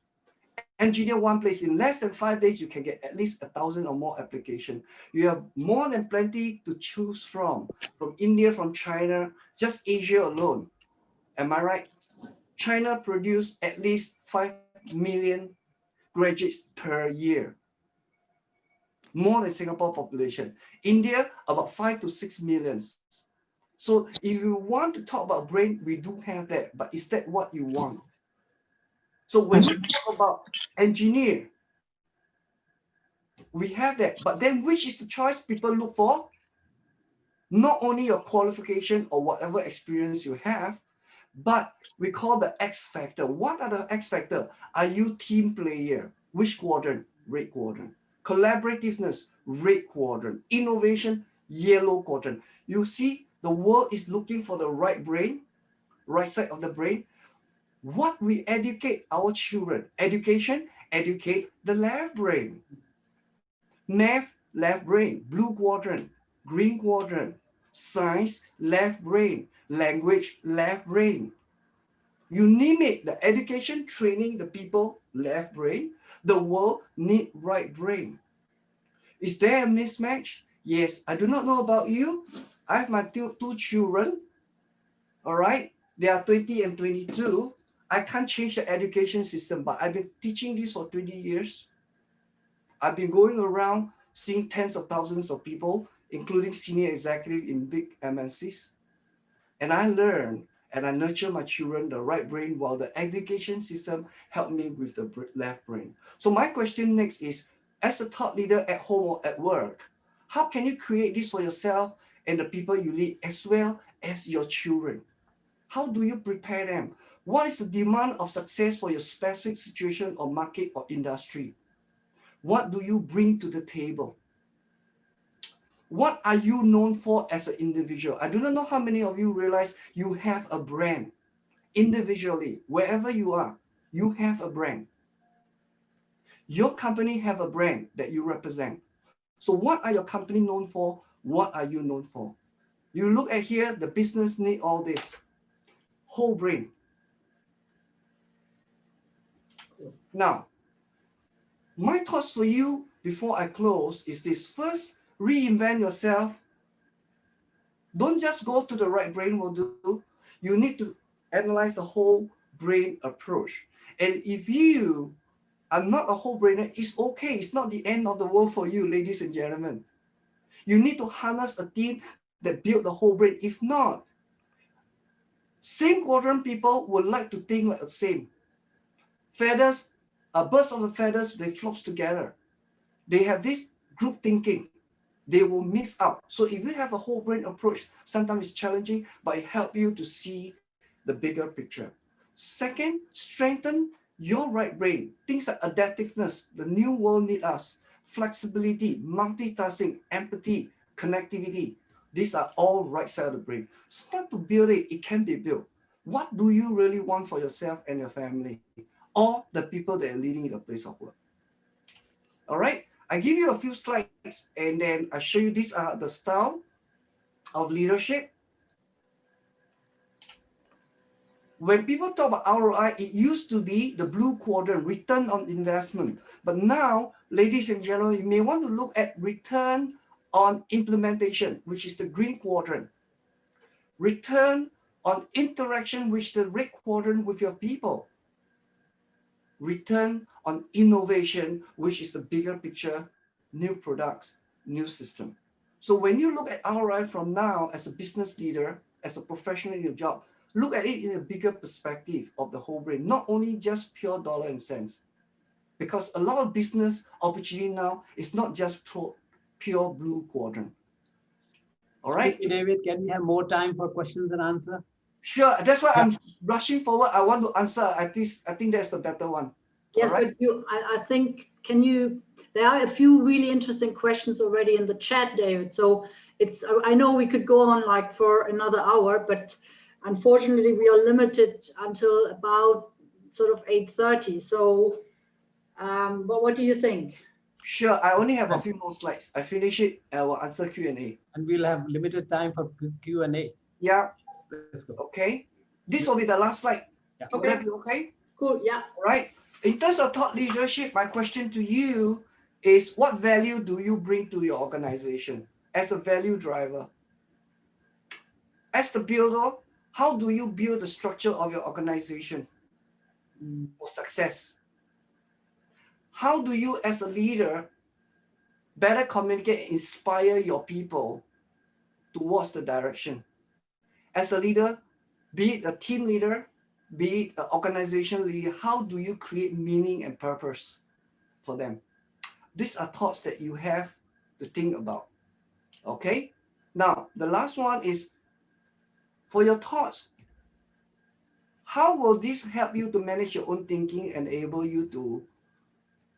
Engineer one place, in less than 5 days, you can get at least 1,000 or more application. You have more than plenty to choose from India, from China, just Asia alone. Am I right? China produce at least 5 million graduates per year. More than Singapore population. India, about 5 to 6 millions. So if you want to talk about brain, we do have that, but is that what you want? So when we talk about engineer, we have that, but then which is the choice people look for? Not only your qualification or whatever experience you have, but we call the X factor. What are the X factor? Are you team player? Which quadrant? Red quadrant. Collaborativeness, red quadrant. Innovation, yellow quadrant. You see, the world is looking for the right brain, right side of the brain. What we educate our children? Education, educate the left brain. Math, left brain. Blue quadrant, green quadrant. Science, left brain. Language, left brain. You name it, the education, training the people, left brain. The world need right brain. Is there a mismatch? Yes, I do not know about you. I have my two children, all right? They are 20 and 22. I can't change the education system, but I've been teaching this for 20 years. I've been going around seeing tens of thousands of people, including senior executives in big MNCs. And I learn and I nurture my children the right brain while the education system helped me with the left brain. So my question next is, as a thought leader at home or at work, how can you create this for yourself and the people you lead as well as your children? How do you prepare them? What is the demand of success for your specific situation or market or industry? What do you bring to the table? What are you known for as an individual? I do not know how many of you realize you have a brand. Individually, wherever you are, you have a brand. Your company have a brand that you represent. So what are your company known for? What are you known for? You look at here, the business need all this. Whole brain. Now, my thoughts for you before I close is this. First, reinvent yourself. Don't just go to the right brain will do. You need to analyze the whole brain approach. And if you are not a whole brainer, it's okay. It's not the end of the world for you, ladies and gentlemen. You need to harness a team that build the whole brain. If not, same quadrant people would like to think like the same. Feathers, a burst of the feathers, they flops together. They have this group thinking. They will mix up. So if you have a whole brain approach, sometimes it's challenging, but it helps you to see the bigger picture. Second, strengthen your right brain. Things like adaptiveness, the new world needs us, flexibility, multitasking, empathy, connectivity. These are all right side of the brain. Start to build it. It can be built. What do you really want for yourself and your family, or the people that are leading in the place of work? All right. I give you a few slides and then I show you these are the style of leadership. When people talk about ROI, it used to be the blue quadrant, return on investment. But now, ladies and gentlemen, you may want to look at return on implementation, which is the green quadrant. Return on interaction, which is the red quadrant with your people. Return on innovation, which is the bigger picture, new products, new system. So when you look at ROI from now as a business leader, as a professional in your job, look at it in a bigger perspective of the whole brain, not only just pure dollar and cents. Because a lot of business opportunity now is not just pure blue quadrant. All right? David, can we have more time for questions and answer? Sure, that's why I'm rushing forward. I want to answer. I think that's the better one. Yes, right? but I think, there are a few really interesting questions already in the chat, David. So I know we could go on like for another hour, but unfortunately we are limited until about sort of 8:30. So, but what do you think? Sure, I only have a few more slides. I finish it, I will answer Q&A. And we'll have limited time for Q&A. Yeah. Let's go. Okay. This will be the last slide. Yeah. Will that be okay? Cool, yeah. All right. In terms of thought leadership, my question to you is, what value do you bring to your organization as a value driver? As the builder, how do you build the structure of your organization for success? How do you, as a leader, better communicate, inspire your people towards the direction? As a leader, be it a team leader, be it an organization leader, how do you create meaning and purpose for them? These are thoughts that you have to think about. Okay? Now, the last one is, for your thoughts, how will this help you to manage your own thinking and enable you to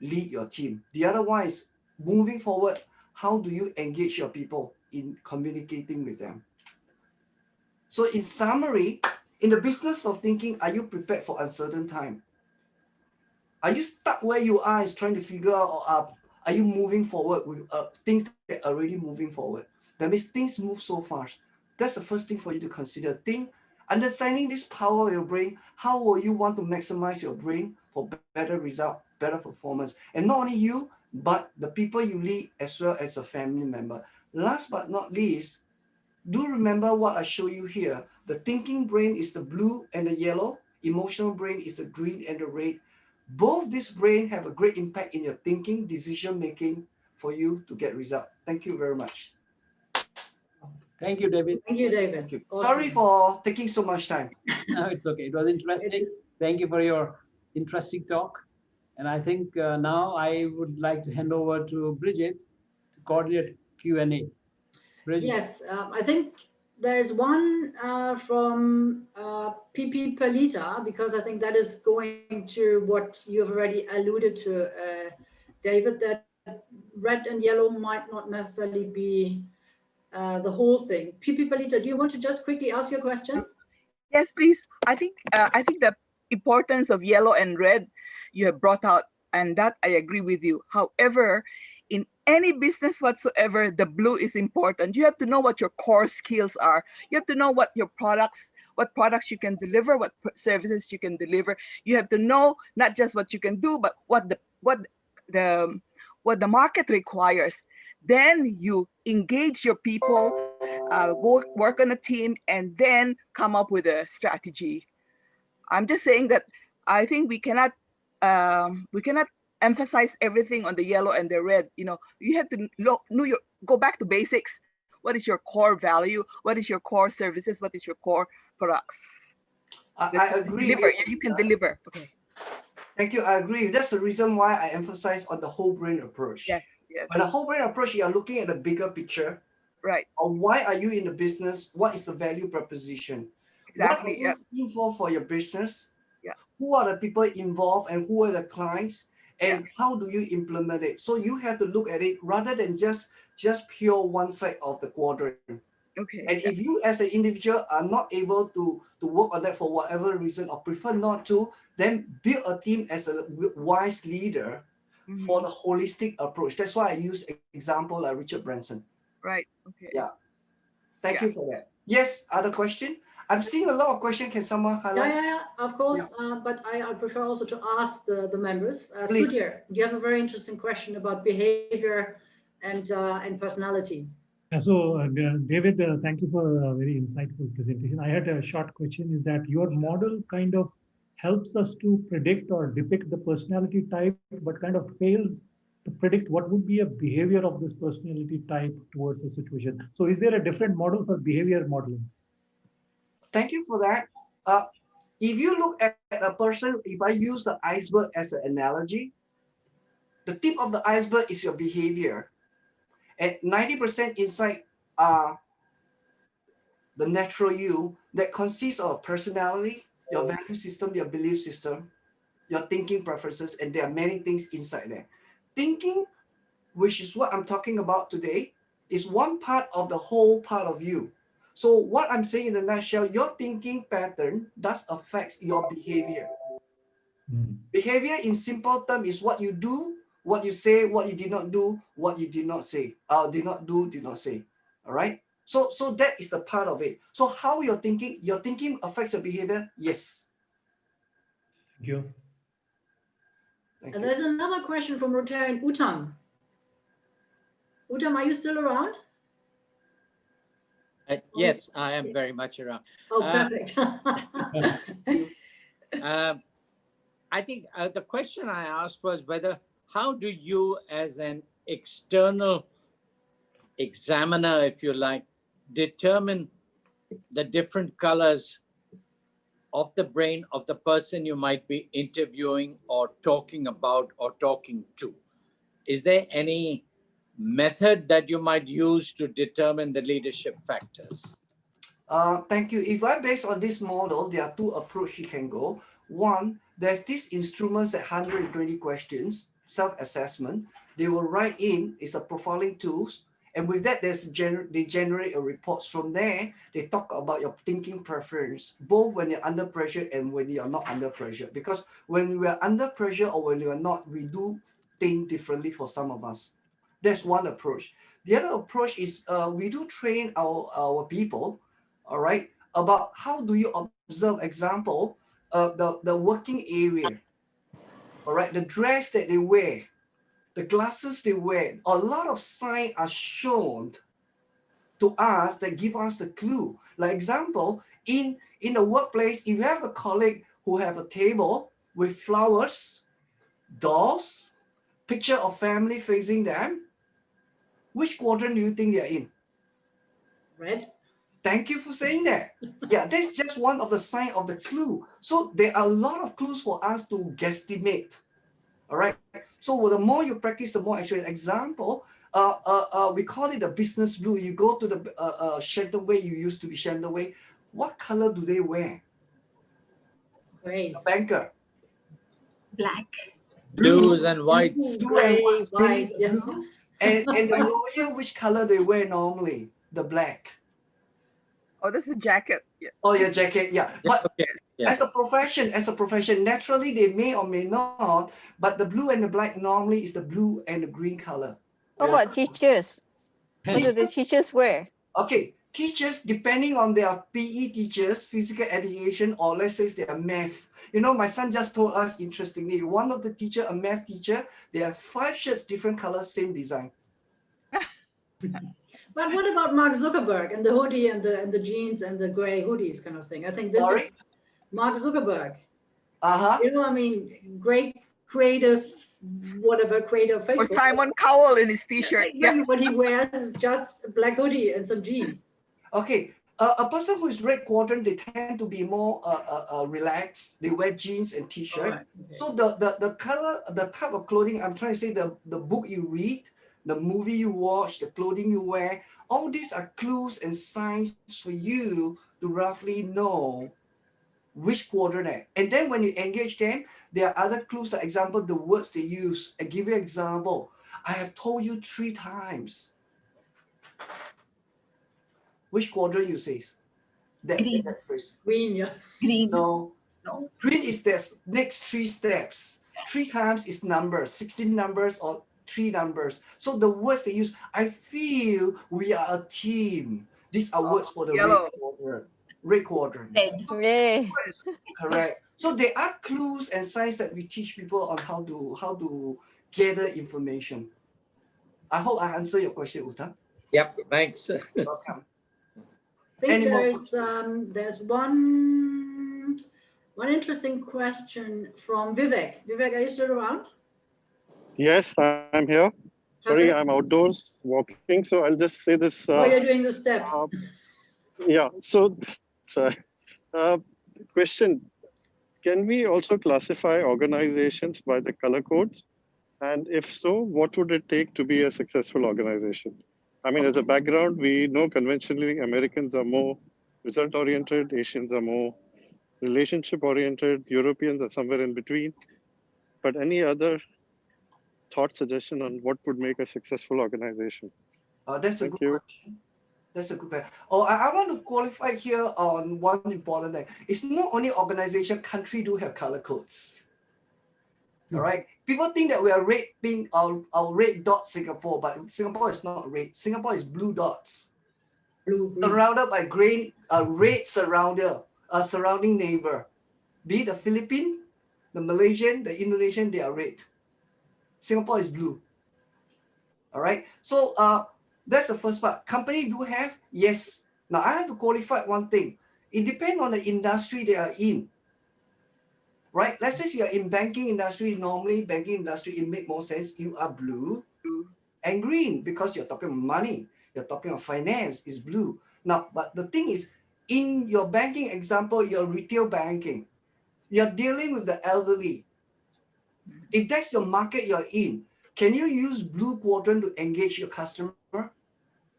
lead your team? The other one is, moving forward, how do you engage your people in communicating with them? So in summary, in the business of thinking, are you prepared for uncertain time? Are you stuck where you are is trying to figure out, or are you moving forward with things that are already moving forward? That means things move so fast. That's the first thing for you to consider. Understanding this power of your brain, how will you want to maximize your brain for better result, better performance? And not only you, but the people you lead as well as a family member. Last but not least, do remember what I show you here. The thinking brain is the blue and the yellow. Emotional brain is the green and the red. Both these brain have a great impact in your thinking, decision making for you to get result. Thank you very much. Thank you, David. Thank you, David. Thank you. Awesome. Sorry for taking so much time. No, it's okay. It was interesting. Thank you for your interesting talk. And I think now I would like to hand over to Bridget to coordinate Q&A. Bridget. Yes, I think there's one from PP Palita, because I think that is going to what you've already alluded to, David, that red and yellow might not necessarily be the whole thing. PP Palita, do you want to just quickly ask your question? Yes, please. I think the importance of yellow and red you have brought out, and that I agree with you. However, in any business whatsoever, the blue is important. You have to know what your core skills are. You have to know what products you can deliver, what services you can deliver. You have to know not just what you can do, but what the market requires. Then you engage your people, work on a team, and then come up with a strategy. I'm just saying that I think we cannot emphasize everything on the yellow and the red. You have to go back to basics. What is your core value? What is your core services? What is your core products? I agree. Deliver. You can deliver. Okay. Thank you. I agree. That's the reason why I emphasize on the whole brain approach. Yes, yes. By the whole brain approach, you are looking at the bigger picture. Right. Or why are you in the business? What is the value proposition? Exactly. What are you looking for your business? Yeah. Who are the people involved and who are the clients? And how do you implement it? So you have to look at it rather than just pure one side of the quadrant. Okay. And if you as an individual are not able to work on that for whatever reason or prefer not to, then build a team as a wise leader for the holistic approach. That's why I use example like Richard Branson. Right. Okay. Yeah. Thank you for that. Yes, other question? I'm seeing a lot of questions. Can someone highlight? Yeah, of course. But I prefer also to ask the members. Please. Sudhir, you have a very interesting question about behavior and personality. Yeah, so David, thank you for a very insightful presentation. I had a short question, is that your model kind of helps us to predict or depict the personality type, but kind of fails to predict what would be a behavior of this personality type towards a situation. So is there a different model for behavior modeling? Thank you for that. If you look at a person, if I use the iceberg as an analogy, the tip of the iceberg is your behavior. And 90% inside the natural you that consists of personality, your value system, your belief system, your thinking preferences, and there are many things inside there. Thinking, which is what I'm talking about today, is one part of the whole part of you. So what I'm saying in a nutshell, your thinking pattern does affect your behavior. Behavior in simple terms is what you do, what you say, what you did not do, what you did not say, did not do, did not say. All right. So that is the part of it. So how your thinking affects your behavior? Yes. Thank you. And there's another question from Rotarian Uttam. Uttam, are you still around? Yes, I am very much around. Oh, perfect. I think the question I asked was how do you as an external examiner, if you like, determine the different colors of the brain of the person you might be interviewing or talking about or talking to? Is there any method that you might use to determine the leadership factors? Thank you. If I base on this model, there are two approaches you can go. One, there's these instruments at 120 questions, self-assessment. They will write in, it's a profiling tools. And with that, they generate a reports. From there, they talk about your thinking preference, both when you're under pressure and when you're not under pressure. Because when we are under pressure or when we are not, we do think differently for some of us. That's one approach. The other approach is we do train our people, all right, about how do you observe, example, the working area, all right, the dress that they wear, the glasses they wear. A lot of signs are shown to us that give us the clue. Like example, in the workplace, if you have a colleague who have a table with flowers, dolls, picture of family facing them, which quadrant do you think they're in? Red. Thank you for saying that. Yeah, that's just one of the signs of the clue. So there are a lot of clues for us to guesstimate. All right. So the more you practice, the more actually. Example, we call it the business blue. You go to the Shentonway, you used to be Shentonway. What color do they wear? Gray. A banker. Black. Blues and whites. Blue and whites. White, yeah. Blue. And the lawyer, which color they wear normally? The black. Oh, that's a jacket. Yeah. Oh, your jacket, yeah. But Okay. Yeah. as a profession, naturally they may or may not, but the blue and the black normally is the blue and the green color. How about teachers? What do the teachers wear? Okay, teachers, depending on their PE teachers, physical education, or let's say they are math. You know, my son just told us, interestingly, one of the teacher, a math teacher, they have 5 shirts, different colors, same design. But what about Mark Zuckerberg and the hoodie and the jeans and the gray hoodies kind of thing? I think this is Mark Zuckerberg. You know, I mean, great creative, whatever, creative Facebook. Or Simon Cowell in his t-shirt. Exactly what he wears is just a black hoodie and some jeans. Okay, a person who is red quadrant, they tend to be more relaxed. They wear jeans and t-shirt. Right, okay. So the color, the type of clothing, I'm trying to say the book you read, the movie you watch, the clothing you wear, all these are clues and signs for you to roughly know which quadrant they're. And then when you engage them, there are other clues, like example, the words they use. I give you an example. I have told you 3 times. Which quadrant you say? That phrase. Green, yeah. Green. No. Green is the next 3 steps. 3 times is numbers, 16 numbers or 3 numbers. So the words they use, I feel we are a team. These are words for the Yellow. red quadrant. Red quadrant. Yay. Correct. So there are clues and signs that we teach people on how to gather information. I hope I answer your question, Uta. Yep, thanks. Welcome. I think there's one interesting question from Vivek. Vivek, are you still around? Yes, I'm here. Sorry, I'm outdoors walking, so I'll just say this. Oh, you're doing the steps. Yeah, so question, can we also classify organizations by the color codes? And if so, what would it take to be a successful organization? I mean, as a background, we know conventionally Americans are more result-oriented, Asians are more relationship-oriented, Europeans are somewhere in between. But any other thought, suggestion on what would make a successful organization? That's a good question. That's a good question. Oh, I want to qualify here on one important thing. It's not only organization, country do have color codes. All right. People think that we are red, pink, or red dot Singapore, but Singapore is not red. Singapore is blue dots. Blue. Surrounded by green, red surrounding neighbor. Be it the Philippine, the Malaysian, the Indonesian, they are red. Singapore is blue. All right. So that's the first part. Company do have, yes. Now I have to qualify one thing. It depends on the industry they are in. Right? Let's say you are in banking industry. Normally, banking industry, it makes more sense. You are blue and green because you're talking money. You're talking of finance, is blue. Now, but the thing is, in your banking example, your retail banking, you're dealing with the elderly. If that's your market you're in, can you use blue quadrant to engage your customer?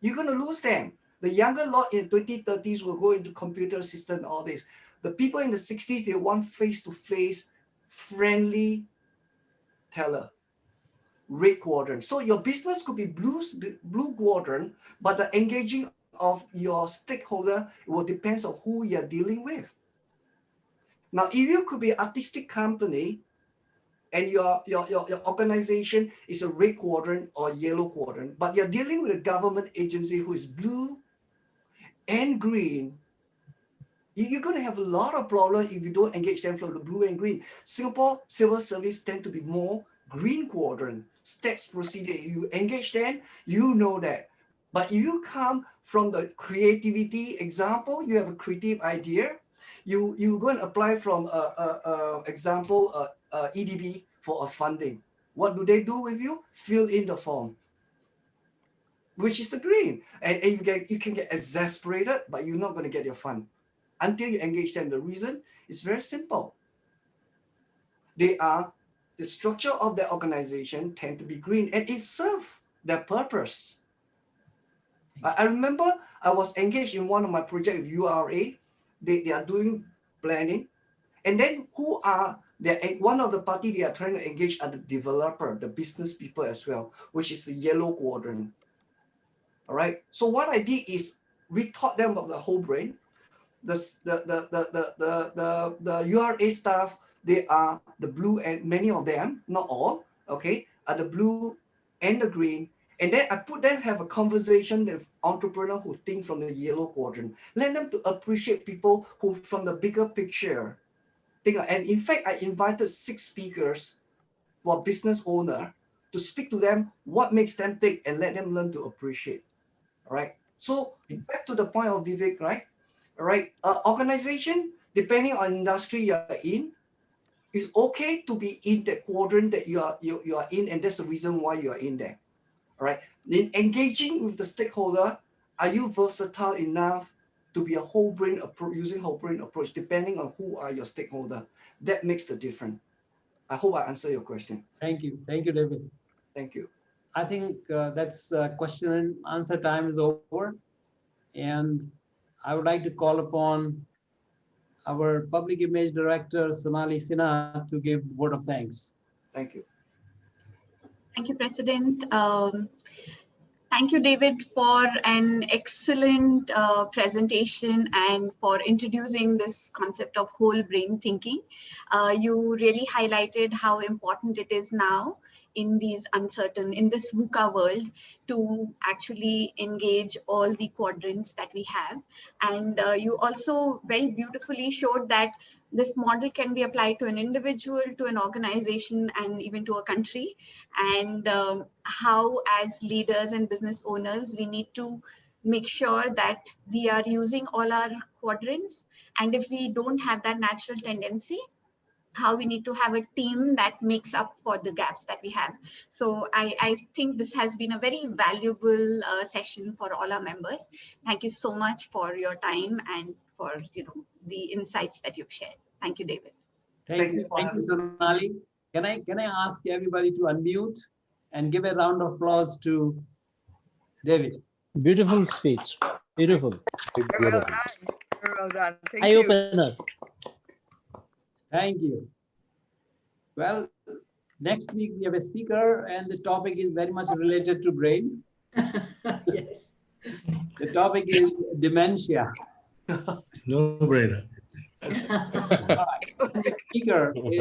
You're going to lose them. The younger lot in 2030s will go into computer system and all this. The people in the 60s, they want face-to-face, friendly teller, red quadrant. So your business could be blue quadrant, but the engaging of your stakeholder will depend on who you're dealing with. Now, if you could be an artistic company and your organization is a red quadrant or yellow quadrant, but you're dealing with a government agency who is blue and green, you're going to have a lot of problems if you don't engage them from the blue and green. Singapore civil service tend to be more green quadrant, steps procedure. You engage them, you know that. But if you come from the creativity example, you have a creative idea, you go and apply from example EDB for a funding. What do they do with you? Fill in the form, which is the green. And you can get exasperated, but you're not going to get your fund until you engage them. The reason is very simple. The structure of the organization tend to be green and it serves their purpose. I remember I was engaged in one of my projects with URA. They are doing planning. And then one of the party they are trying to engage are the developer, the business people as well, which is the yellow quadrant. All right. So what I did is we taught them about the whole brain. The URA staff, they are the blue, and many of them, not all, okay, are the blue and the green. And then I put them have a conversation with entrepreneurs who think from the yellow quadrant. Let them to appreciate people who from the bigger picture. And in fact, I invited 6 speakers who are business owner to speak to them what makes them tick and let them learn to appreciate. All right. So back to the point of Vivek, right? All right. Organization, depending on industry you're in, it's okay to be in that quadrant that you are in, and that's the reason why you are in there. All right. In engaging with the stakeholder, are you versatile enough to be a whole brain approach, using whole brain approach, depending on who are your stakeholder? That makes the difference. I hope I answer your question. Thank you. Thank you, David. Thank you. I think that's question and answer time is over. And I would like to call upon our Public Image Director, Sonali Sinha, to give a word of thanks. Thank you. Thank you, President. Thank you, David, for an excellent presentation and for introducing this concept of whole brain thinking. You really highlighted how important it is now in this VUCA world to actually engage all the quadrants that we have. And you also very beautifully showed that this model can be applied to an individual, to an organization, and even to a country. And how, as leaders and business owners, we need to make sure that we are using all our quadrants. And if we don't have that natural tendency, how we need to have a team that makes up for the gaps that we have. So I think this has been a very valuable session for all our members. Thank you so much for your time and for the insights that you've shared. Thank you, David. Thank you, Sonali. Can I ask everybody to unmute and give a round of applause to David? Beautiful speech. Beautiful. Very well done. Very well done. Thank Eye you. opener. Thank you. Well, next week we have a speaker and the topic is very much related to brain. Yes. The topic is dementia. No brainer. All right. The speaker is